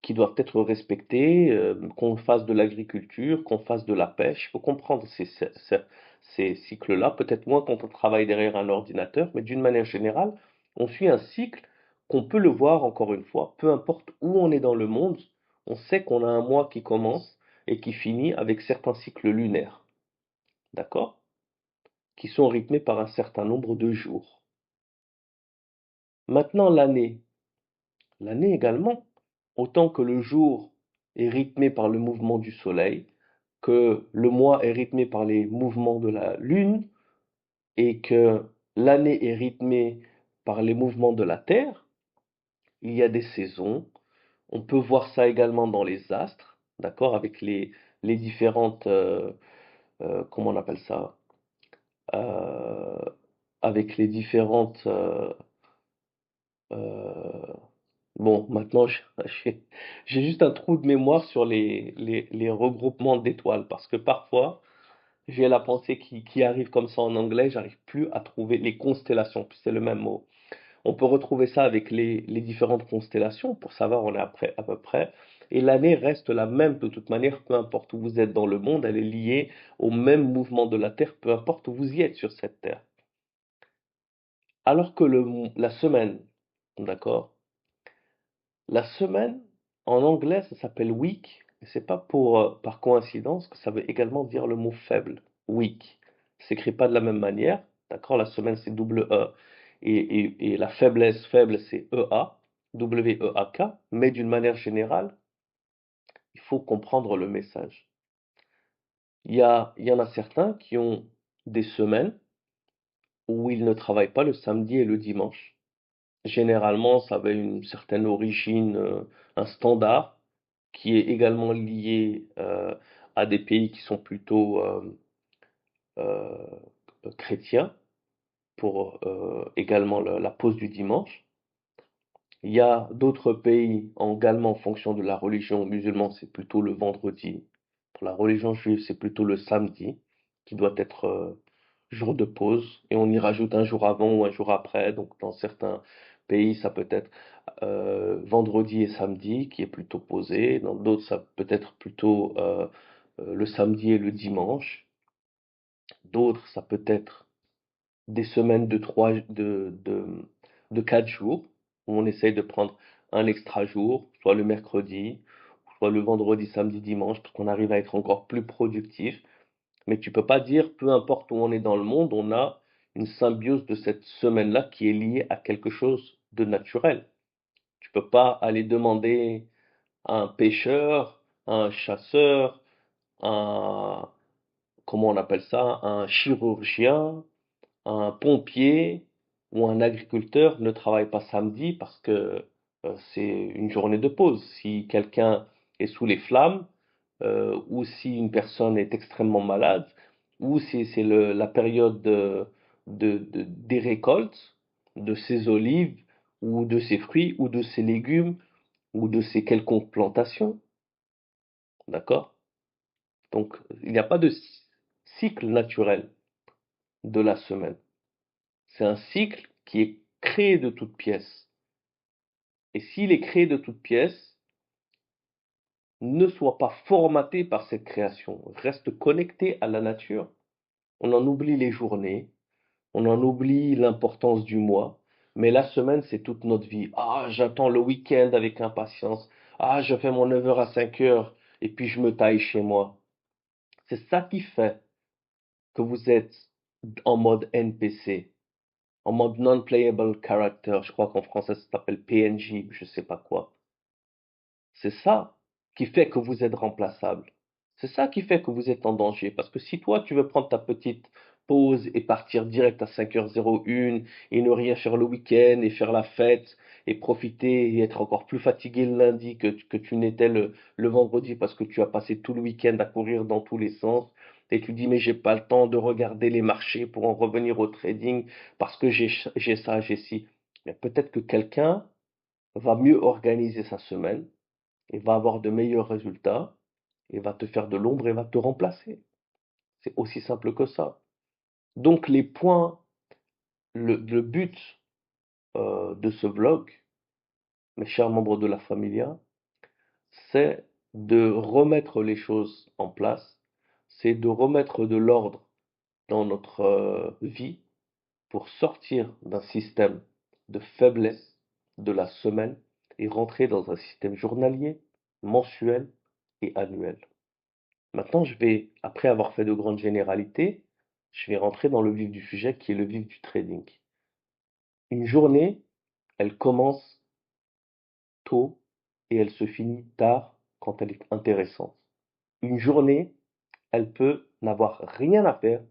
qui doivent être respectés, qu'on fasse de l'agriculture, qu'on fasse de la pêche. Il faut comprendre ces cycles-là, peut-être moins quand on travaille derrière un ordinateur, mais d'une manière générale, on suit un cycle qu'on peut le voir encore une fois, peu importe où on est dans le monde, on sait qu'on a un mois qui commence et qui finit avec certains cycles lunaires, d'accord? Qui sont rythmés par un certain nombre de jours. Maintenant, l'année. L'année également, autant que le jour est rythmé par le mouvement du soleil, que le mois est rythmé par les mouvements de la lune, et que l'année est rythmée par les mouvements de la Terre, il y a des saisons. On peut voir ça également dans les astres, d'accord, avec les différentes, comment on appelle ça, Euh, avec les différentes, euh, bon, maintenant, j'ai j'ai juste un trou de mémoire sur les regroupements d'étoiles, parce que parfois, j'ai la pensée qui arrive comme ça en anglais, j'arrive plus à trouver les constellations, puis c'est le même mot. On peut retrouver ça avec les différentes constellations, pour savoir on est après, à peu près, et l'année reste la même de toute manière, peu importe où vous êtes dans le monde, elle est liée au même mouvement de la Terre, peu importe où vous y êtes sur cette Terre. Alors que la semaine, d'accord? La semaine, en anglais, ça s'appelle week, et c'est pas par coïncidence que ça veut également dire le mot faible, week. Ça s'écrit pas de la même manière, d'accord? La semaine, c'est double E, et la faiblesse, faible, c'est EA, W-E-A-K, mais d'une manière générale, il faut comprendre le message. Il y en a certains qui ont des semaines où ils ne travaillent pas le samedi et le dimanche. Généralement, ça avait une certaine origine, un standard qui est également lié à des pays qui sont plutôt euh, chrétiens pour également la pause du dimanche. Il y a d'autres pays, également en fonction de la religion musulmane, c'est plutôt le vendredi. Pour la religion juive, c'est plutôt le samedi qui doit être jour de pause. Et on y rajoute un jour avant ou un jour après. Donc dans certains pays, ça peut être vendredi et samedi qui est plutôt posé. Dans d'autres, ça peut être plutôt le samedi et le dimanche. D'autres, ça peut être des semaines de 4 jours, où on essaye de prendre un extra jour, soit le mercredi, soit le vendredi, samedi, dimanche, pour qu'on arrive à être encore plus productif. Mais tu peux pas dire, peu importe où on est dans le monde, on a une symbiose de cette semaine-là qui est liée à quelque chose de naturel. Tu peux pas aller demander un pêcheur, un chasseur, un, comment on appelle ça, un chirurgien, un pompier ou un agriculteur ne travaille pas samedi parce que c'est une journée de pause. Si quelqu'un est sous les flammes, ou si une personne est extrêmement malade, ou si c'est la période des récoltes de ses olives, ou de ses fruits, ou de ses légumes, ou de ses quelconques plantations, d'accord? Donc, il n'y a pas de cycle naturel de la semaine. C'est un cycle qui est créé de toutes pièces. Et s'il est créé de toutes pièces, ne sois pas formaté par cette création. Reste connecté à la nature. On en oublie les journées, on en oublie l'importance du mois, mais la semaine, c'est toute notre vie. Ah, j'attends le week-end avec impatience. Ah, je fais mon 9 heures à 5 heures et puis je me taille chez moi. C'est ça qui fait que vous êtes en mode NPC, en mode non-playable character. Je crois qu'en français, ça s'appelle PNJ, je sais pas quoi. C'est ça qui fait que vous êtes remplaçable. C'est ça qui fait que vous êtes en danger. Parce que si toi, tu veux prendre ta petite pause et partir direct à 5h01 et ne rien faire le week-end et faire la fête et profiter et être encore plus fatigué le lundi que tu n'étais le vendredi parce que tu as passé tout le week-end à courir dans tous les sens et tu dis mais j'ai pas le temps de regarder les marchés pour en revenir au trading parce que j'ai ça, j'ai ci. Mais peut-être que quelqu'un va mieux organiser sa semaine et va avoir de meilleurs résultats, et va te faire de l'ombre et va te remplacer. C'est aussi simple que ça. Donc les points, le but de ce vlog, mes chers membres de la familia, c'est de remettre les choses en place, c'est de remettre de l'ordre dans notre vie pour sortir d'un système de faiblesse de la semaine et rentrer dans un système journalier, mensuel et annuel. Maintenant, après avoir fait de grandes généralités, je vais rentrer dans le vif du sujet qui est le vif du trading. Une journée, elle commence tôt et elle se finit tard quand elle est intéressante. Une journée, elle peut n'avoir rien à faire.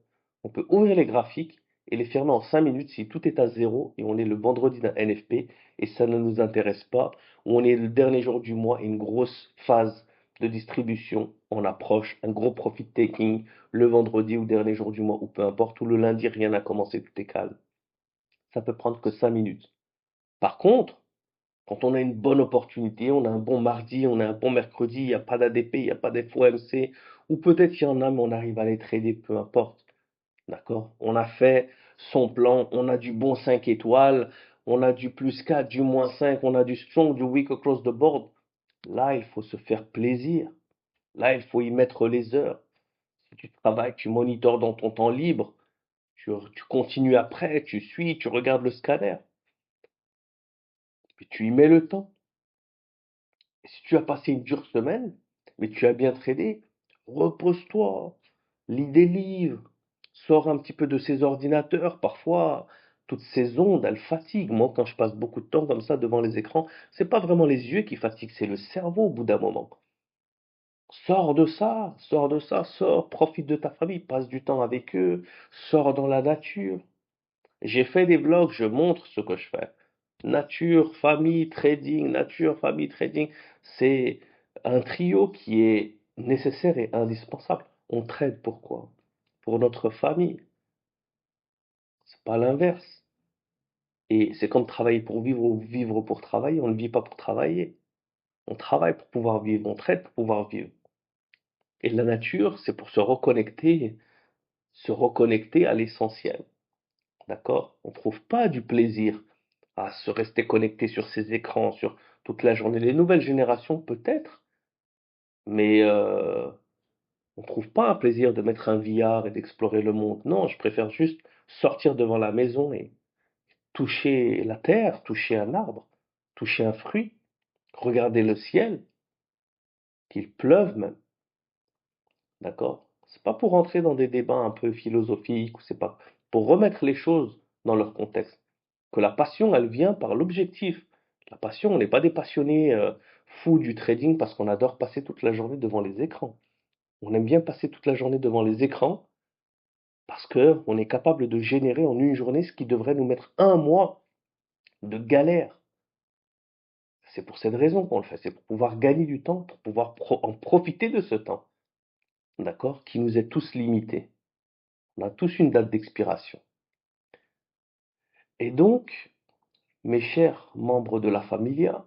On peut ouvrir les graphiques et les fermer en 5 minutes si tout est à zéro et on est le vendredi d'un NFP et ça ne nous intéresse pas, ou on est le dernier jour du mois et une grosse phase de distribution, on approche un gros profit taking le vendredi ou dernier jour du mois ou peu importe, ou le lundi rien n'a commencé, tout est calme. Ça peut prendre que 5 minutes. Par contre, quand on a une bonne opportunité, on a un bon mardi, on a un bon mercredi, il n'y a pas d'ADP, il n'y a pas d'FOMC, ou peut-être il y en a, mais on arrive à les trader, peu importe. D'accord? On a fait son plan, on a du bon 5 étoiles, on a du plus 4, du moins 5, on a du strong, du weak across the board. Là, il faut se faire plaisir. Là, il faut y mettre les heures. Si tu travailles, tu monitores dans ton temps libre, tu continues après, tu suis, tu regardes le scanner, puis tu y mets le temps. Et si tu as passé une dure semaine, mais tu as bien tradé, repose-toi, lis des livres, sors un petit peu de ces ordinateurs. Parfois, toutes ces ondes, elles fatiguent. Moi, quand je passe beaucoup de temps comme ça devant les écrans, c'est pas vraiment les yeux qui fatiguent, c'est le cerveau au bout d'un moment. Sors de ça, sors, profite de ta famille, passe du temps avec eux, sors dans la nature. J'ai fait des vlogs, je montre ce que je fais. Nature, famille, trading, c'est un trio qui est nécessaire et indispensable. On trade pourquoi? Pour notre famille, c'est pas l'inverse. Et c'est comme travailler pour vivre ou vivre pour travailler. On ne vit pas pour travailler. On travaille pour pouvoir vivre, on trade pour pouvoir vivre. Et la nature, c'est pour se reconnecter à l'essentiel. D'accord? On ne trouve pas du plaisir à se rester connecté sur ces écrans sur toute la journée. Les nouvelles générations, peut-être, mais on ne trouve pas un plaisir de mettre un VR et d'explorer le monde. Non, je préfère juste sortir devant la maison et toucher la terre, toucher un arbre, toucher un fruit, regarder le ciel, qu'il pleuve même. D'accord? C'est pas pour rentrer dans des débats un peu philosophiques, ou c'est pas pour remettre les choses dans leur contexte. Que la passion, elle vient par l'objectif. La passion, on n'est pas des passionnés fous du trading parce qu'on adore passer toute la journée devant les écrans. On aime bien passer toute la journée devant les écrans parce que on est capable de générer en une journée ce qui devrait nous mettre un mois de galère. C'est pour cette raison qu'on le fait, c'est pour pouvoir gagner du temps, pour pouvoir en profiter de ce temps, d'accord, qui nous est tous limité. On a tous une date d'expiration. Et donc, mes chers membres de la familia,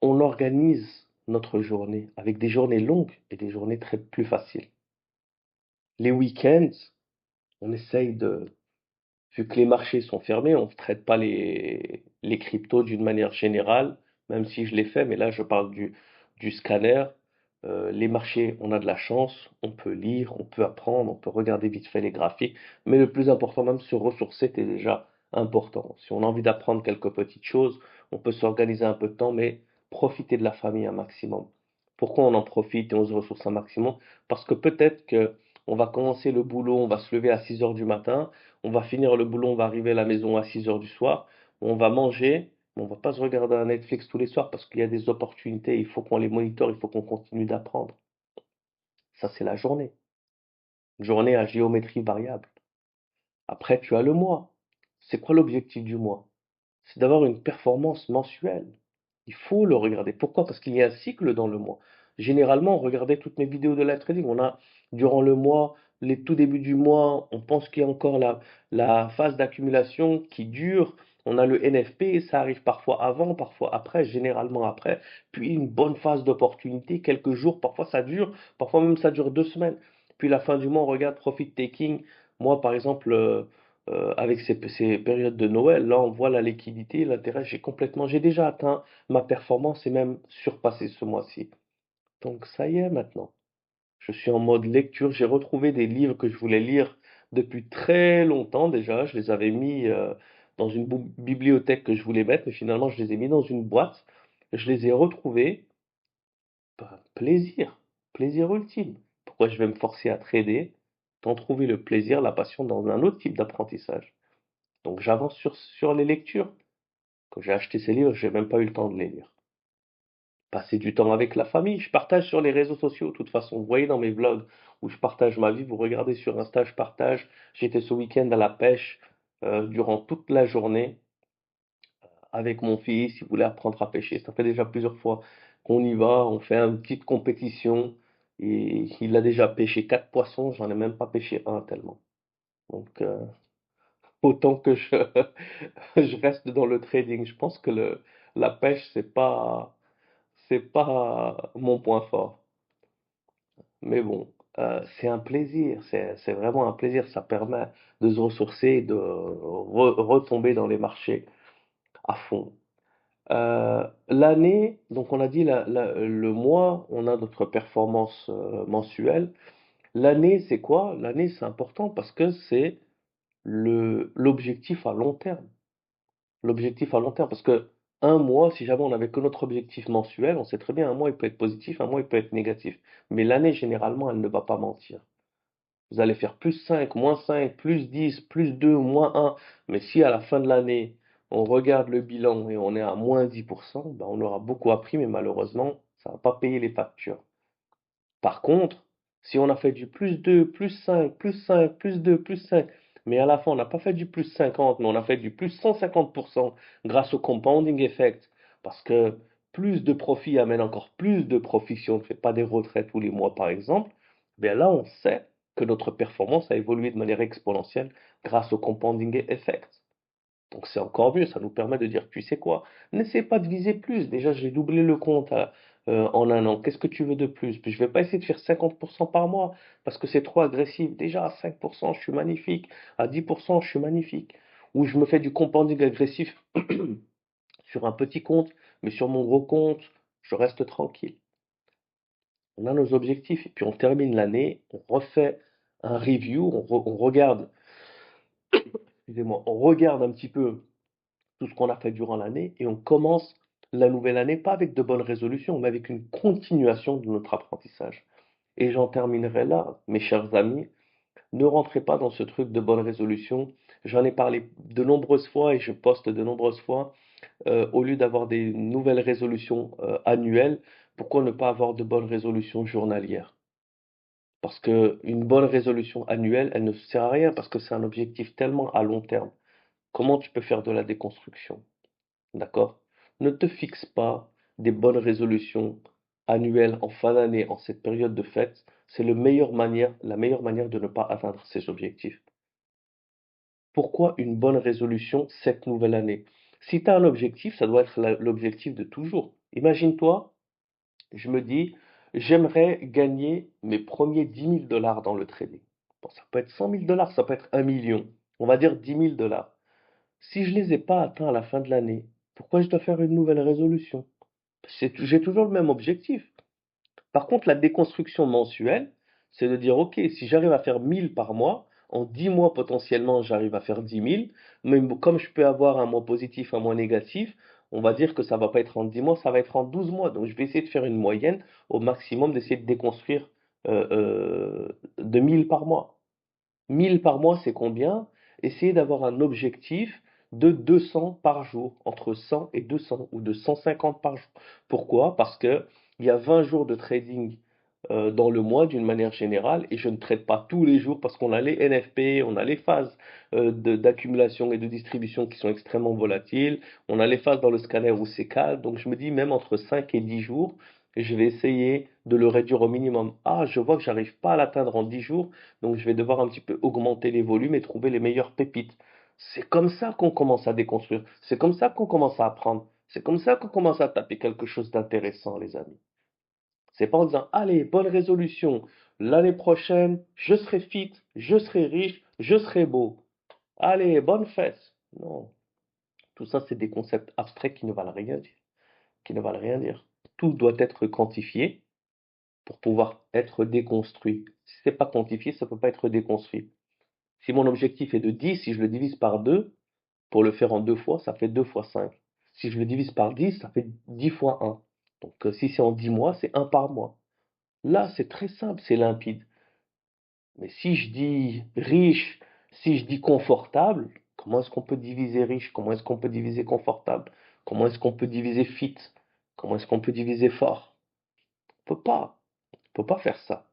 on organise notre journée avec des journées longues et des journées très plus faciles. Les week-ends, on essaye de, vu que les marchés sont fermés, on ne traite pas les cryptos d'une manière générale, même si je l'ai fait, mais là je parle du scanner. Les marchés, on a de la chance, on peut lire, on peut apprendre, on peut regarder vite fait les graphiques, mais le plus important même, se ressourcer, c'est déjà important. Si on a envie d'apprendre quelques petites choses, on peut s'organiser un peu de temps, mais profiter de la famille un maximum. Pourquoi on en profite et on se ressource un maximum? Parce que peut-être que on va commencer le boulot, on va se lever à 6 heures du matin, on va finir le boulot, on va arriver à la maison à 6 heures du soir, on va manger, mais on va pas se regarder un Netflix tous les soirs parce qu'il y a des opportunités, il faut qu'on les monitore, il faut qu'on continue d'apprendre. Ça, c'est la journée. Une journée à géométrie variable. Après, tu as le mois. C'est quoi l'objectif du mois? C'est d'avoir une performance mensuelle. Il faut le regarder. Pourquoi? Parce qu'il y a un cycle dans le mois. Généralement, regardez toutes mes vidéos de live trading. On a, durant le mois, les tout débuts du mois, on pense qu'il y a encore la phase d'accumulation qui dure. On a le NFP, ça arrive parfois avant, parfois après, généralement après. Puis une bonne phase d'opportunité, quelques jours, parfois ça dure, parfois même ça dure 2 semaines. Puis la fin du mois, on regarde profit taking. Moi, par exemple, avec ces périodes de Noël, là, on voit la liquidité, l'intérêt, j'ai déjà atteint ma performance et même surpassé ce mois-ci. Donc ça y est maintenant. Je suis en mode lecture. J'ai retrouvé des livres que je voulais lire depuis très longtemps déjà. Je les avais mis dans une bibliothèque que je voulais mettre, mais finalement je les ai mis dans une boîte. Je les ai retrouvés. Bah, plaisir, plaisir ultime. Pourquoi je vais me forcer à trader? Tant trouver le plaisir, la passion dans un autre type d'apprentissage. Donc j'avance sur les lectures. Quand j'ai acheté ces livres, j'ai même pas eu le temps de les lire. Passer du temps avec la famille, je partage sur les réseaux sociaux. De toute façon, vous voyez dans mes vlogs où je partage ma vie, vous regardez sur Insta, je partage. J'étais ce week-end à la pêche durant toute la journée avec mon fils. Il voulait apprendre à pêcher. Ça fait déjà plusieurs fois qu'on y va. On fait une petite compétition. Et il a déjà pêché 4 poissons. J'en ai même pas pêché un tellement. Donc, autant que je reste dans le trading. Je pense que la pêche, c'est pas mon point fort. Mais bon, c'est un plaisir. C'est vraiment un plaisir. Ça permet de se ressourcer, de retomber dans les marchés à fond. L'année, donc on a dit le mois, on a notre performance mensuelle. L'année, c'est quoi? L'année, c'est important parce que c'est l'objectif à long terme. L'objectif à long terme, parce que un mois, si jamais on n'avait que notre objectif mensuel, on sait très bien, un mois il peut être positif, un mois il peut être négatif. Mais l'année, généralement, elle ne va pas mentir. Vous allez faire plus 5, moins 5, plus 10, plus 2, moins un. Mais si à la fin de l'année, on regarde le bilan et on est à moins 10%, ben on aura beaucoup appris, mais malheureusement, ça ne va pas payer les factures. Par contre, si on a fait du plus 2, plus 5, plus 5, plus 2, plus 5, mais à la fin on n'a pas fait du plus 50, mais on a fait du plus 150% grâce au compounding effect, parce que plus de profit amène encore plus de profit si on ne fait pas des retraits tous les mois par exemple, bien là on sait que notre performance a évolué de manière exponentielle grâce au compounding effect. Donc c'est encore mieux, ça nous permet de dire, tu sais quoi, n'essaie pas de viser plus. Déjà, j'ai doublé le compte en un an. Qu'est-ce que tu veux de plus? Puis je vais pas essayer de faire 50% par mois parce que c'est trop agressif. Déjà, à 5%, je suis magnifique. À 10%, je suis magnifique. Ou je me fais du compounding agressif sur un petit compte, mais sur mon gros compte, je reste tranquille. On a nos objectifs et puis on termine l'année, on refait un review, on regarde, excusez-moi, on regarde un petit peu tout ce qu'on a fait durant l'année et on commence la nouvelle année pas avec de bonnes résolutions, mais avec une continuation de notre apprentissage. Et j'en terminerai là, mes chers amis. Ne rentrez pas dans ce truc de bonnes résolutions. J'en ai parlé de nombreuses fois et je poste de nombreuses fois. Au lieu d'avoir des nouvelles résolutions annuelles, pourquoi ne pas avoir de bonnes résolutions journalières? Parce que une bonne résolution annuelle, elle ne sert à rien parce que c'est un objectif tellement à long terme. Comment tu peux faire de la déconstruction? D'accord? Ne te fixe pas des bonnes résolutions annuelles en fin d'année, en cette période de fête. C'est la meilleure manière de ne pas atteindre ces objectifs. Pourquoi une bonne résolution cette nouvelle année? Si tu as un objectif, ça doit être l'objectif de toujours. Imagine-toi, je me dis, j'aimerais gagner mes premiers 10 000 $ dans le trading. Bon, ça peut être 100 000 $, ça peut être 1 million. On va dire 10 000 $. Si je les ai pas atteints à la fin de l'année, pourquoi je dois faire une nouvelle résolution? J'ai toujours le même objectif. Par contre, la déconstruction mensuelle, c'est de dire, OK, si j'arrive à faire 1000 par mois, en 10 mois potentiellement, j'arrive à faire 10 000, mais comme je peux avoir un mois positif, un mois négatif, on va dire que ça va pas être en 10 mois, ça va être en 12 mois. Donc, je vais essayer de faire une moyenne au maximum, d'essayer de déconstruire de 1000 par mois. 1000 par mois, c'est combien? Essayez d'avoir un objectif de 200 par jour, entre 100 et 200 ou de 150 par jour. Pourquoi? Parce que il y a 20 jours de trading dans le mois d'une manière générale et je ne trade pas tous les jours parce qu'on a les NFP, on a les phases d'accumulation et de distribution qui sont extrêmement volatiles, on a les phases dans le scanner où c'est calme, donc je me dis même entre 5 et 10 jours, je vais essayer de le réduire au minimum. Ah, je vois que j'arrive pas à l'atteindre en 10 jours, donc je vais devoir un petit peu augmenter les volumes et trouver les meilleures pépites. C'est comme ça qu'on commence à déconstruire. C'est comme ça qu'on commence à apprendre. C'est comme ça qu'on commence à taper quelque chose d'intéressant, les amis. C'est pas en disant, allez, bonne résolution. L'année prochaine, je serai fit, je serai riche, je serai beau. Allez, bonne fête. Non. Tout ça, c'est des concepts abstraits qui ne valent rien dire. Qui ne valent rien dire. Tout doit être quantifié pour pouvoir être déconstruit. Si c'est pas quantifié, ça peut pas être déconstruit. Si mon objectif est de 10, si je le divise par 2, pour le faire en 2 fois, ça fait 2 fois 5. Si je le divise par 10, ça fait 10 fois 1. Donc si c'est en 10 mois, c'est un par mois. Là, c'est très simple, c'est limpide. Mais si je dis riche, si je dis confortable, comment est-ce qu'on peut diviser riche? Comment est-ce qu'on peut diviser confortable? Comment est-ce qu'on peut diviser fit? Comment est-ce qu'on peut diviser fort? On peut pas. On peut pas faire ça.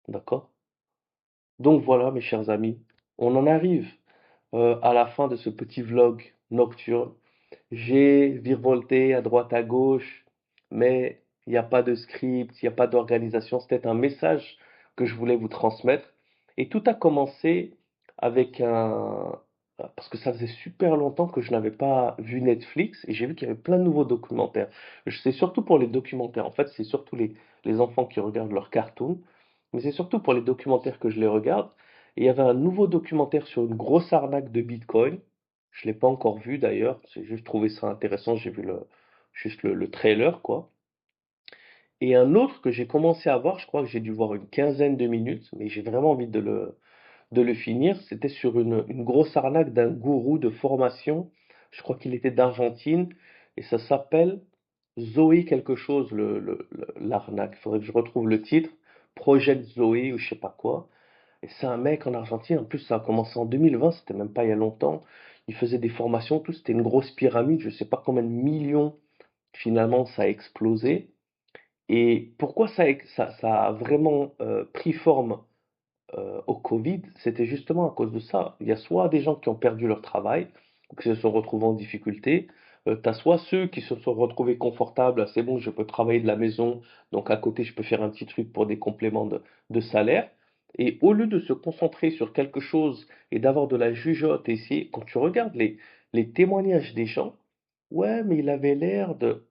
D'accord? Donc voilà, mes chers amis, on en arrive à la fin de ce petit vlog nocturne. J'ai virevolté à droite à gauche, mais il n'y a pas de script, il n'y a pas d'organisation. C'était un message que je voulais vous transmettre. Et tout a commencé avec parce que ça faisait super longtemps que je n'avais pas vu Netflix et j'ai vu qu'il y avait plein de nouveaux documentaires. C'est surtout pour les documentaires. En fait, c'est surtout les enfants qui regardent leurs cartoons, mais c'est surtout pour les documentaires que je les regarde. Et il y avait un nouveau documentaire sur une grosse arnaque de Bitcoin. Je l'ai pas encore vu d'ailleurs, j'ai juste trouvé ça intéressant, j'ai vu juste le trailer quoi. Et un autre que j'ai commencé à voir, je crois que j'ai dû voir une quinzaine de minutes, mais j'ai vraiment envie de le finir. C'était sur une grosse arnaque d'un gourou de formation, je crois qu'il était d'Argentine, et ça s'appelle Zoé quelque chose, l'arnaque. Il faudrait que je retrouve le titre, Project Zoé ou je sais pas quoi. Et c'est un mec en Argentine, en plus ça a commencé en 2020, c'était même pas il y a longtemps. Il faisait des formations, tout, c'était une grosse pyramide, je sais pas combien de millions finalement ça a explosé. Et pourquoi ça a vraiment pris forme au Covid, c'était justement à cause de ça. Il y a soit des gens qui ont perdu leur travail, ou qui se sont retrouvés en difficulté, tu as soit ceux qui se sont retrouvés confortables, ah, c'est bon, je peux travailler de la maison, donc à côté je peux faire un petit truc pour des compléments de salaire. Et au lieu de se concentrer sur quelque chose et d'avoir de la jugeote, et essayer, quand tu regardes les témoignages des gens, ouais, mais il avait l'air de...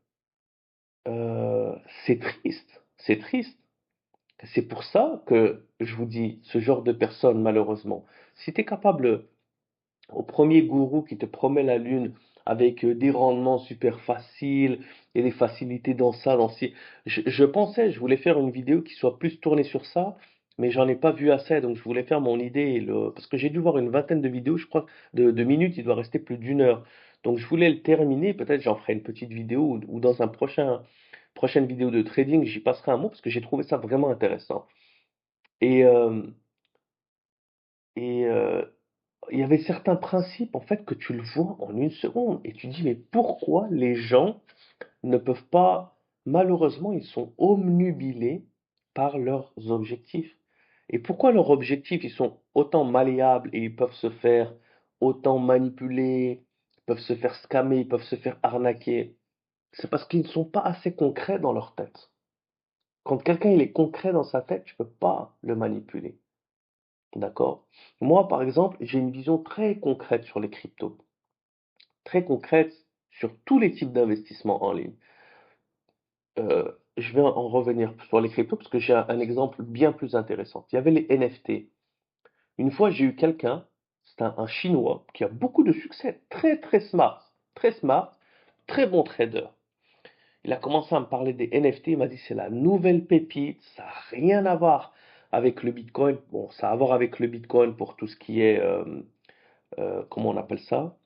euh, c'est triste, c'est triste. C'est pour ça que je vous dis, ce genre de personne, malheureusement, si tu es capable, au premier gourou qui te promet la lune avec des rendements super faciles et des facilités dans ça, dans ci, je pensais, je voulais faire une vidéo qui soit plus tournée sur ça, mais j'en ai pas vu assez, donc je voulais faire mon idée, parce que j'ai dû voir une vingtaine de vidéos, je crois, de minutes, il doit rester plus d'1 heure. Donc je voulais le terminer, peut-être j'en ferai une petite vidéo ou dans un prochaine vidéo de trading, j'y passerai un mot parce que j'ai trouvé ça vraiment intéressant. Et, euh, et il y avait certains principes, en fait, que tu le vois en une seconde. Et tu dis, mais pourquoi les gens ne peuvent pas, malheureusement, ils sont omnubilés par leurs objectifs. Et pourquoi leurs objectifs, ils sont autant malléables et ils peuvent se faire autant manipuler, ils peuvent se faire scammer, ils peuvent se faire arnaquer? C'est parce qu'ils ne sont pas assez concrets dans leur tête. Quand quelqu'un il est concret dans sa tête, tu peux pas le manipuler. D'accord? Moi, par exemple, j'ai une vision très concrète sur les cryptos, très concrète sur tous les types d'investissements en ligne. Je vais en revenir sur les cryptos parce que j'ai un exemple bien plus intéressant. Il y avait les NFT. Une fois, j'ai eu quelqu'un, c'est un Chinois, qui a beaucoup de succès, très smart, très bon trader. Il a commencé à me parler des NFT, il m'a dit c'est la nouvelle pépite, ça n'a rien à voir avec le Bitcoin. Bon, ça a à voir avec le Bitcoin pour tout ce qui est, comment on appelle ça?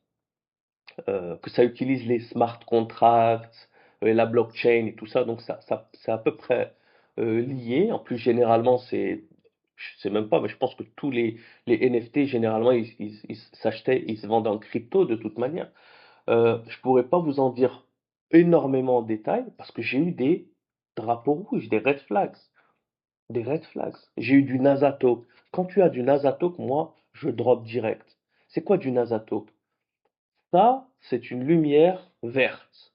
Que ça utilise les smart contracts, la blockchain et tout ça, donc c'est à peu près lié. En plus, généralement, je sais même pas, mais je pense que tous les NFT, généralement, ils s'achetaient, ils se vendent en crypto de toute manière. Je pourrais pas vous en dire énormément en détail parce que j'ai eu des drapeaux rouges, des red flags, des red flags. J'ai eu du Nasato. Quand tu as du Nasato, moi, je drop direct. C'est quoi du Nasato? Ça, c'est une lumière verte.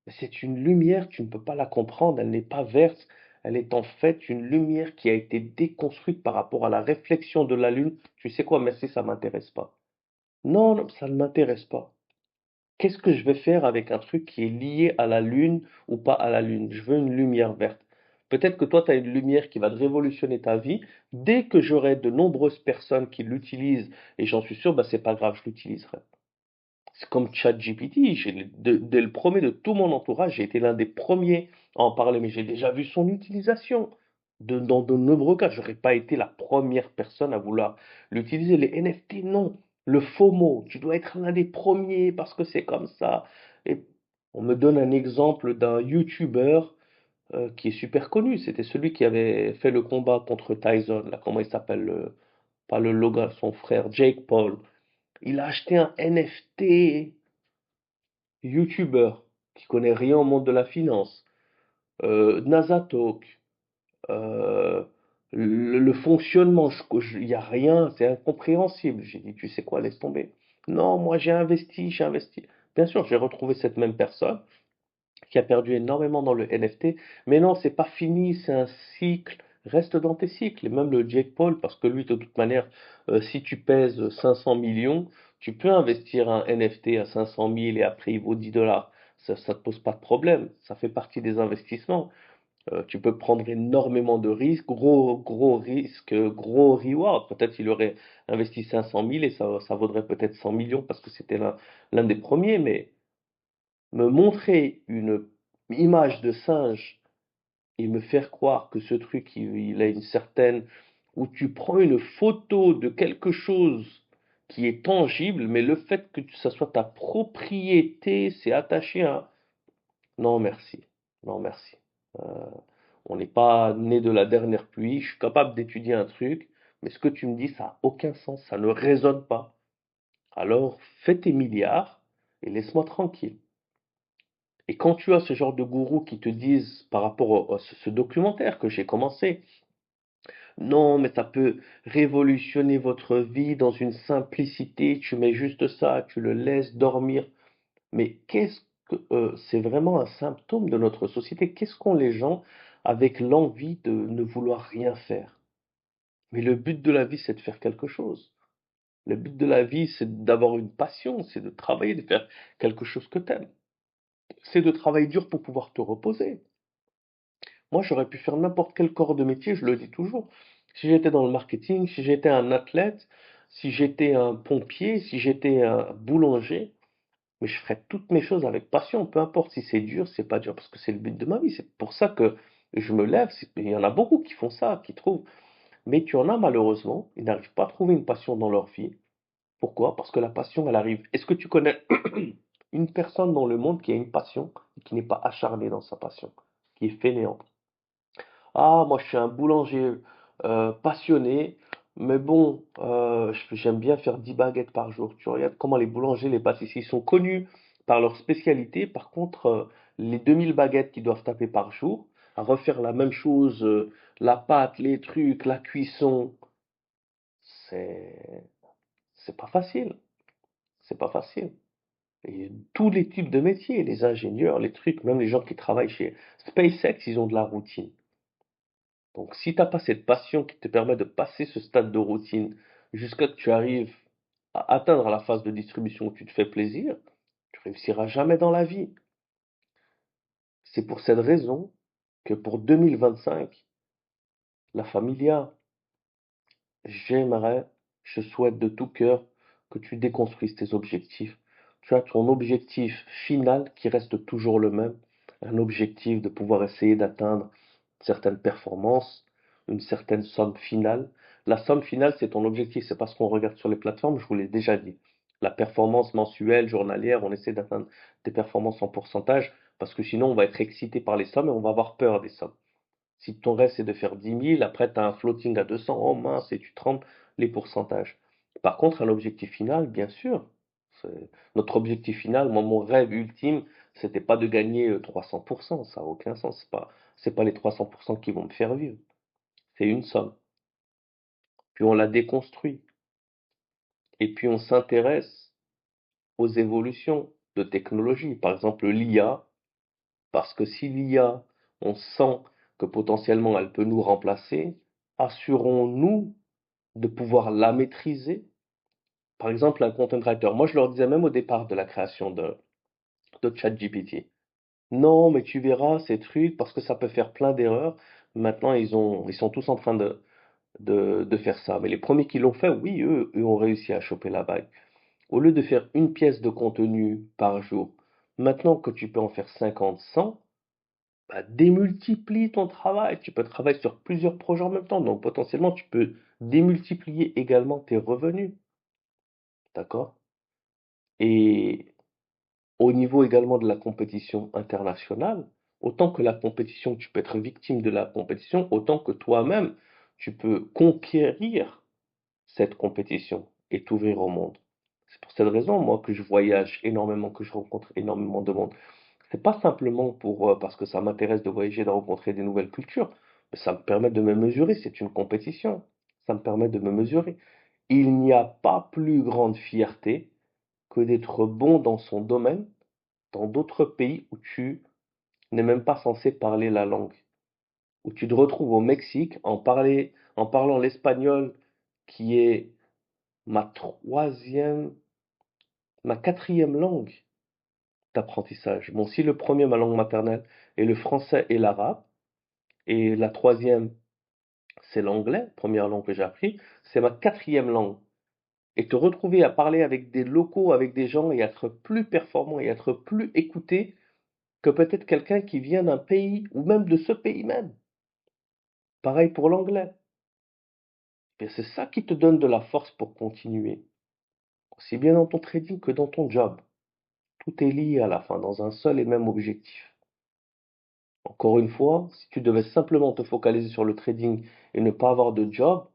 C'est une lumière, tu ne peux pas la comprendre, elle n'est pas verte, elle est en fait une lumière qui a été déconstruite par rapport à la réflexion de la lune. Tu sais quoi, merci, ça m'intéresse pas. Non, non, ça ne m'intéresse pas. Qu'est-ce que je vais faire avec un truc qui est lié à la lune ou pas à la lune? Je veux une lumière verte. Peut-être que toi, tu as une lumière qui va te révolutionner ta vie. Dès que j'aurai de nombreuses personnes qui l'utilisent, et j'en suis sûr, bah, c'est pas grave, je l'utiliserai. C'est comme ChatGPT, dès le premier de tout mon entourage, j'ai été l'un des premiers à en parler, mais j'ai déjà vu son utilisation. Dans de nombreux cas, j'aurais pas été la première personne à vouloir l'utiliser. Les NFT, non. Le FOMO, tu dois être l'un des premiers parce que c'est comme ça. Et on me donne un exemple d'un YouTuber qui est super connu. C'était celui qui avait fait le combat contre Tyson. Là, comment il s'appelle? Pas le Logan, son frère, Jake Paul. Il a acheté un NFT. YouTuber qui connaît rien au monde de la finance, Nasatalk, euh, le fonctionnement, il n'y a rien, c'est incompréhensible. J'ai dit, tu sais quoi, laisse tomber. Non, moi j'ai investi, j'ai investi. Bien sûr, j'ai retrouvé cette même personne qui a perdu énormément dans le NFT, mais non, c'est pas fini, c'est un cycle. Reste dans tes cycles. Et même le Jake Paul, parce que lui, de toute manière, si tu pèses 500 millions, tu peux investir un NFT à 500 000 et après il vaut 10 dollars. Ça te pose pas de problème. Ça fait partie des investissements. Tu peux prendre énormément de risques, gros risques, gros reward. Peut-être il aurait investi 500 000 et ça vaudrait peut-être 100 millions parce que c'était l'un des premiers, mais me montrer une image de singe et me faire croire que ce truc, il a une certaine... où tu prends une photo de quelque chose qui est tangible, mais le fait que ça soit ta propriété, c'est attaché à... Non, merci. Non, merci. Euh, on n'est pas né de la dernière pluie, je suis capable d'étudier un truc, mais ce que tu me dis, ça n'a aucun sens, ça ne résonne pas. Alors, fais tes milliards et laisse-moi tranquille. Et quand tu as ce genre de gourous qui te disent par rapport à ce documentaire que j'ai commencé, non, mais ça peut révolutionner votre vie dans une simplicité, tu mets juste ça, tu le laisses dormir. Mais qu'est-ce que c'est vraiment un symptôme de notre société? Qu'est-ce qu'ont les gens avec l'envie de ne vouloir rien faire? Mais le but de la vie, c'est de faire quelque chose. Le but de la vie, c'est d'avoir une passion, c'est de travailler, de faire quelque chose que tu aimes. C'est de travailler dur pour pouvoir te reposer. Moi, j'aurais pu faire n'importe quel corps de métier, je le dis toujours. Si j'étais dans le marketing, si j'étais un athlète, si j'étais un pompier, si j'étais un boulanger, mais je ferais toutes mes choses avec passion, peu importe si c'est dur, si c'est pas dur, parce que c'est le but de ma vie. C'est pour ça que je me lève. Il y en a beaucoup qui font ça, qui trouvent. Mais tu en as malheureusement, ils n'arrivent pas à trouver une passion dans leur vie. Pourquoi? Parce que la passion, elle arrive. Est-ce que tu connais une personne dans le monde qui a une passion et qui n'est pas acharnée dans sa passion, qui est fainéante? Ah, moi je suis un boulanger passionné. Mais bon, j'aime bien faire 10 baguettes par jour. Tu regardes comment les boulangers, les pâtissiers sont connus par leur spécialité. Par contre, les 2000 baguettes qu'ils doivent taper par jour, à refaire la même chose, la pâte, les trucs, la cuisson, c'est, c'est pas facile. C'est pas facile. Et tous les types de métiers, les ingénieurs, les trucs, même les gens qui travaillent chez SpaceX, ils ont de la routine. Donc, si t'as pas cette passion qui te permet de passer ce stade de routine jusqu'à ce que tu arrives à atteindre la phase de distribution où tu te fais plaisir, tu réussiras jamais dans la vie. C'est pour cette raison que pour 2025, la Familia, j'aimerais, je souhaite de tout cœur que tu déconstruises tes objectifs. Tu as ton objectif final qui reste toujours le même, un objectif de pouvoir essayer d'atteindre certaines performances, une certaine somme finale. La somme finale, c'est ton objectif, c'est pas ce qu'on regarde sur les plateformes, je vous l'ai déjà dit. La performance mensuelle, journalière, on essaie d'atteindre des performances en pourcentage, parce que sinon on va être excité par les sommes et on va avoir peur des sommes. Si ton rêve c'est de faire 10 000, après tu as un floating à 200, oh mince, et tu trembles les pourcentages. Par contre, un objectif final, bien sûr. Notre objectif final, moi, mon rêve ultime, c'était pas de gagner 300%, ça n'a aucun sens. C'est pas les 300% qui vont me faire vivre. C'est une somme. Puis on la déconstruit. Et puis on s'intéresse aux évolutions de technologie. Par exemple, l'IA, parce que si l'IA, on sent que potentiellement elle peut nous remplacer, assurons-nous de pouvoir la maîtriser. Par exemple, un content writer. Moi, je leur disais même au départ de la création de ChatGPT. Non, mais tu verras ces trucs parce que ça peut faire plein d'erreurs. Maintenant, ils sont tous en train de faire ça. Mais les premiers qui l'ont fait, oui, eux ont réussi à choper la bague. Au lieu de faire une pièce de contenu par jour, maintenant que tu peux en faire 50, 100, bah, démultiplie ton travail. Tu peux travailler sur plusieurs projets en même temps. Donc, potentiellement, tu peux démultiplier également tes revenus. D'accord? Et au niveau également de la compétition internationale, autant que la compétition, tu peux être victime de la compétition, autant que toi-même, tu peux conquérir cette compétition et t'ouvrir au monde. C'est pour cette raison, moi, que je voyage énormément, que je rencontre énormément de monde. C'est pas simplement parce que ça m'intéresse de voyager, de rencontrer des nouvelles cultures, mais ça me permet de me mesurer, c'est une compétition. Ça me permet de me mesurer. Il n'y a pas plus grande fierté que d'être bon dans son domaine dans d'autres pays où tu n'es même pas censé parler la langue, où tu te retrouves au Mexique en parlant l'espagnol qui est ma troisième, ma quatrième langue d'apprentissage. Bon, si le premier, ma langue maternelle, est le français et l'arabe, et la troisième, c'est l'anglais, première langue que j'ai appris, c'est ma quatrième langue. Et te retrouver à parler avec des locaux, avec des gens et être plus performant et être plus écouté que peut-être quelqu'un qui vient d'un pays ou même de ce pays même. Pareil pour l'anglais. Et c'est ça qui te donne de la force pour continuer. Aussi bien dans ton trading que dans ton job. Tout est lié à la fin, dans un seul et même objectif. Encore une fois, si tu devais simplement te focaliser sur le trading et ne pas avoir de job,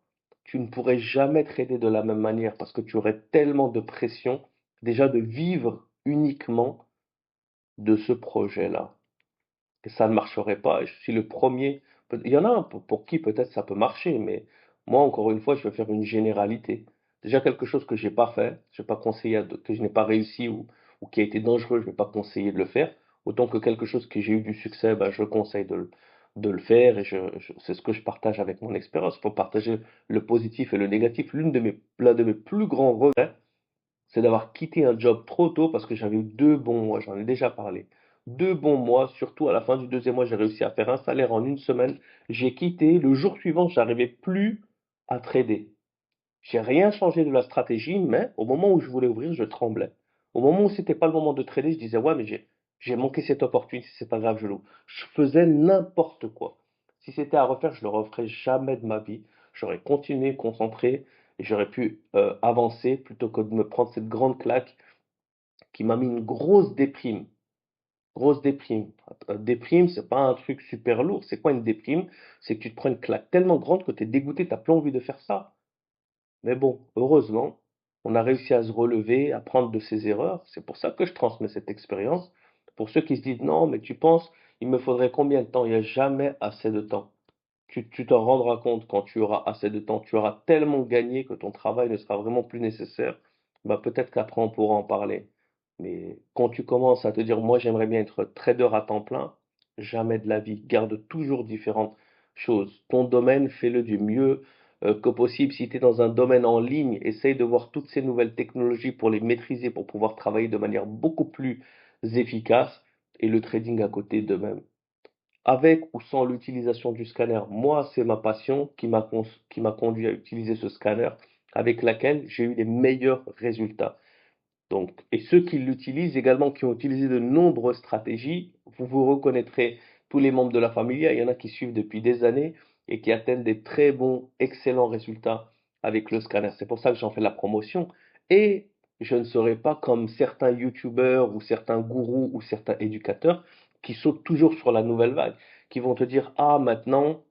tu ne pourrais jamais trader de la même manière parce que tu aurais tellement de pression déjà de vivre uniquement de ce projet-là. Et ça ne marcherait pas. Et je suis le premier. Il y en a un pour qui peut-être ça peut marcher, mais moi, encore une fois, je vais faire une généralité. Déjà, quelque chose que j'ai pas fait, je vais pas conseiller que je n'ai pas réussi ou qui a été dangereux, je vais pas conseiller de le faire. Autant que quelque chose que j'ai eu du succès, ben, je conseille de le faire et c'est ce que je partage avec mon expérience. Il faut partager le positif et le négatif. L'un de mes plus grands regrets, c'est d'avoir quitté un job trop tôt parce que j'avais eu 2 bons mois, j'en ai déjà parlé. 2 bons mois, surtout à la fin du deuxième mois, j'ai réussi à faire un salaire en une semaine. J'ai quitté, le jour suivant, j'arrivais plus à trader. J'ai rien changé de la stratégie, mais au moment où je voulais ouvrir, je tremblais. Au moment où c'était pas le moment de trader, je disais, ouais, mais j'ai manqué cette opportunité, c'est pas grave, je l'ouvre. Je faisais n'importe quoi. Si c'était à refaire, je le referais jamais de ma vie. J'aurais continué, concentré, et j'aurais pu avancer plutôt que de me prendre cette grande claque qui m'a mis une grosse déprime. Grosse déprime. Déprime, c'est pas un truc super lourd. C'est quoi une déprime? C'est que tu te prends une claque tellement grande que tu es dégoûté, t'as plus envie de faire ça. Mais bon, heureusement, on a réussi à se relever, à prendre de ses erreurs. C'est pour ça que je transmets cette expérience. Pour ceux qui se disent non, mais tu penses, il me faudrait combien de temps? Il n'y a jamais assez de temps. Tu t'en rendras compte quand tu auras assez de temps. Tu auras tellement gagné que ton travail ne sera vraiment plus nécessaire. Bah, peut-être qu'après on pourra en parler. Mais quand tu commences à te dire, moi j'aimerais bien être trader à temps plein, jamais de la vie. Garde toujours différentes choses. Ton domaine, fais-le du mieux que possible. Si tu es dans un domaine en ligne, essaye de voir toutes ces nouvelles technologies pour les maîtriser, pour pouvoir travailler de manière beaucoup plus efficace. Et le trading à côté de même. Avec ou sans l'utilisation du scanner, moi, c'est ma passion qui m'a conduit à utiliser ce scanner avec laquelle j'ai eu les meilleurs résultats. Donc, et ceux qui l'utilisent également, qui ont utilisé de nombreuses stratégies, vous vous reconnaîtrez tous les membres de la famille. Il y en a qui suivent depuis des années et qui atteignent des très bons, excellents résultats avec le scanner. C'est pour ça que j'en fais la promotion. Et je ne serai pas comme certains youtubeurs ou certains gourous ou certains éducateurs qui sautent toujours sur la nouvelle vague, qui vont te dire, ah, maintenant,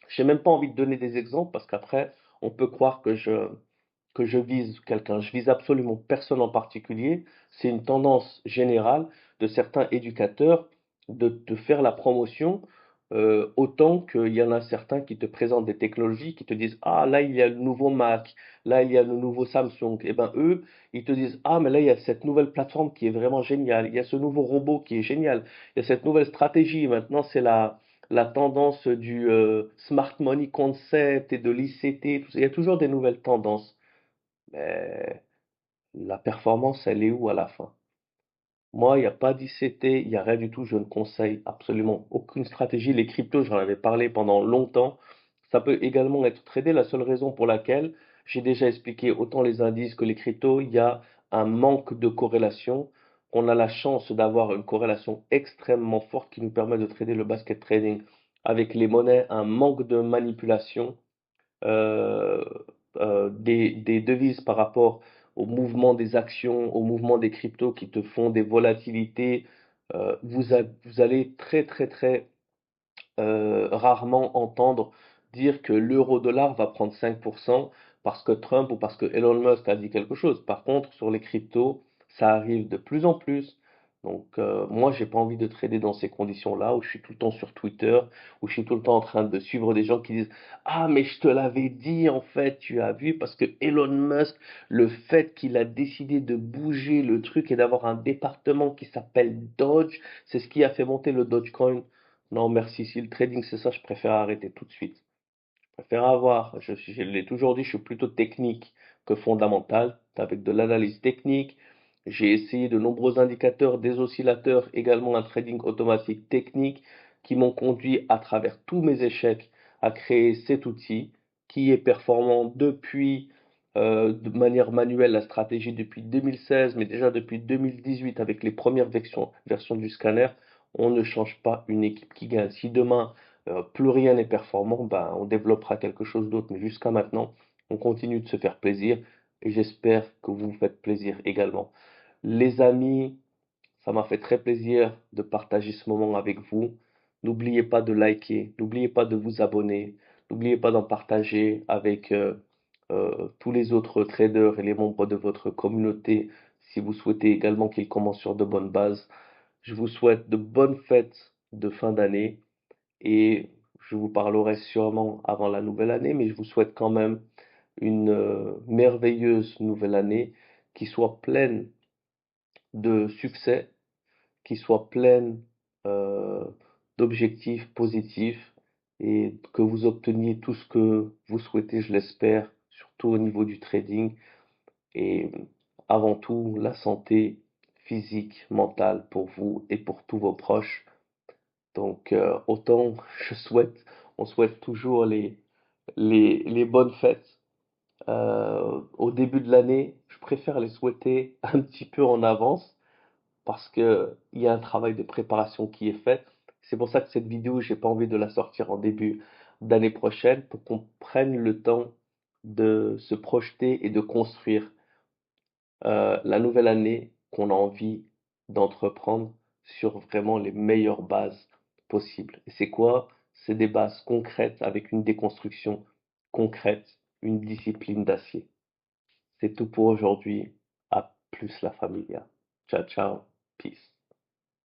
j'ai même pas envie de donner des exemples parce qu'après, on peut croire que je vise quelqu'un. Je vise absolument personne en particulier. C'est une tendance générale de certains éducateurs de faire la promotion autant qu'il y en a certains qui te présentent des technologies, qui te disent, ah, là, il y a le nouveau Mac, là, il y a le nouveau Samsung. Et ben, eux, ils te disent, ah, mais là, il y a cette nouvelle plateforme qui est vraiment géniale. Il y a ce nouveau robot qui est génial. Il y a cette nouvelle stratégie. Maintenant, c'est la tendance du smart money concept et de l'ICT. Tout ça. Il y a toujours des nouvelles tendances. Mais la performance, elle est où à la fin? Moi, il n'y a pas d'ICT, il n'y a rien du tout. Je ne conseille absolument aucune stratégie. Les cryptos, j'en avais parlé pendant longtemps. Ça peut également être tradé. La seule raison pour laquelle j'ai déjà expliqué autant les indices que les cryptos, il y a un manque de corrélation. On a la chance d'avoir une corrélation extrêmement forte qui nous permet de trader le basket trading avec les monnaies, un manque de manipulation euh, des devises par rapport au mouvement des actions, au mouvement des cryptos qui te font des volatilités, vous allez très rarement entendre dire que l'euro-dollar va prendre 5% parce que Trump ou parce que Elon Musk a dit quelque chose. Par contre, sur les cryptos, ça arrive de plus en plus. Donc, moi, j'ai pas envie de trader dans ces conditions-là, où je suis tout le temps sur Twitter, où je suis tout le temps en train de suivre des gens qui disent, ah, mais je te l'avais dit, en fait, tu as vu, parce que Elon Musk, le fait qu'il a décidé de bouger le truc et d'avoir un département qui s'appelle Doge, c'est ce qui a fait monter le Dogecoin. Non, merci. Si le trading c'est ça, je préfère arrêter tout de suite. Je préfère avoir, je l'ai toujours dit, je suis plutôt technique que fondamental, avec de l'analyse technique. J'ai essayé de nombreux indicateurs, des oscillateurs, également un trading automatique technique qui m'ont conduit à travers tous mes échecs à créer cet outil qui est performant depuis de manière manuelle la stratégie depuis 2016, mais déjà depuis 2018 avec les premières versions du scanner. On ne change pas une équipe qui gagne. Si demain plus rien n'est performant, ben, on développera quelque chose d'autre. Mais jusqu'à maintenant, on continue de se faire plaisir et j'espère que vous vous faites plaisir également. Les amis, ça m'a fait très plaisir de partager ce moment avec vous. N'oubliez pas de liker, n'oubliez pas de vous abonner, n'oubliez pas d'en partager avec tous les autres traders et les membres de votre communauté si vous souhaitez également qu'ils commencent sur de bonnes bases. Je vous souhaite de bonnes fêtes de fin d'année et je vous parlerai sûrement avant la nouvelle année, mais je vous souhaite quand même une merveilleuse nouvelle année qui soit pleine de succès, qui soit pleine euh, d'objectifs positifs et que vous obteniez tout ce que vous souhaitez, je l'espère, surtout au niveau du trading et avant tout la santé physique, mentale pour vous et pour tous vos proches. Donc, autant on souhaite toujours les bonnes fêtes au début de l'année. Je préfère les souhaiter un petit peu en avance parce que il y a un travail de préparation qui est fait. C'est pour ça que cette vidéo, j'ai pas envie de la sortir en début d'année prochaine pour qu'on prenne le temps de se projeter et de construire la nouvelle année qu'on a envie d'entreprendre sur vraiment les meilleures bases possibles. Et c'est quoi? C'est des bases concrètes avec une déconstruction concrète, une discipline d'acier. C'est tout pour aujourd'hui. À plus la familia. Ciao, ciao. Peace.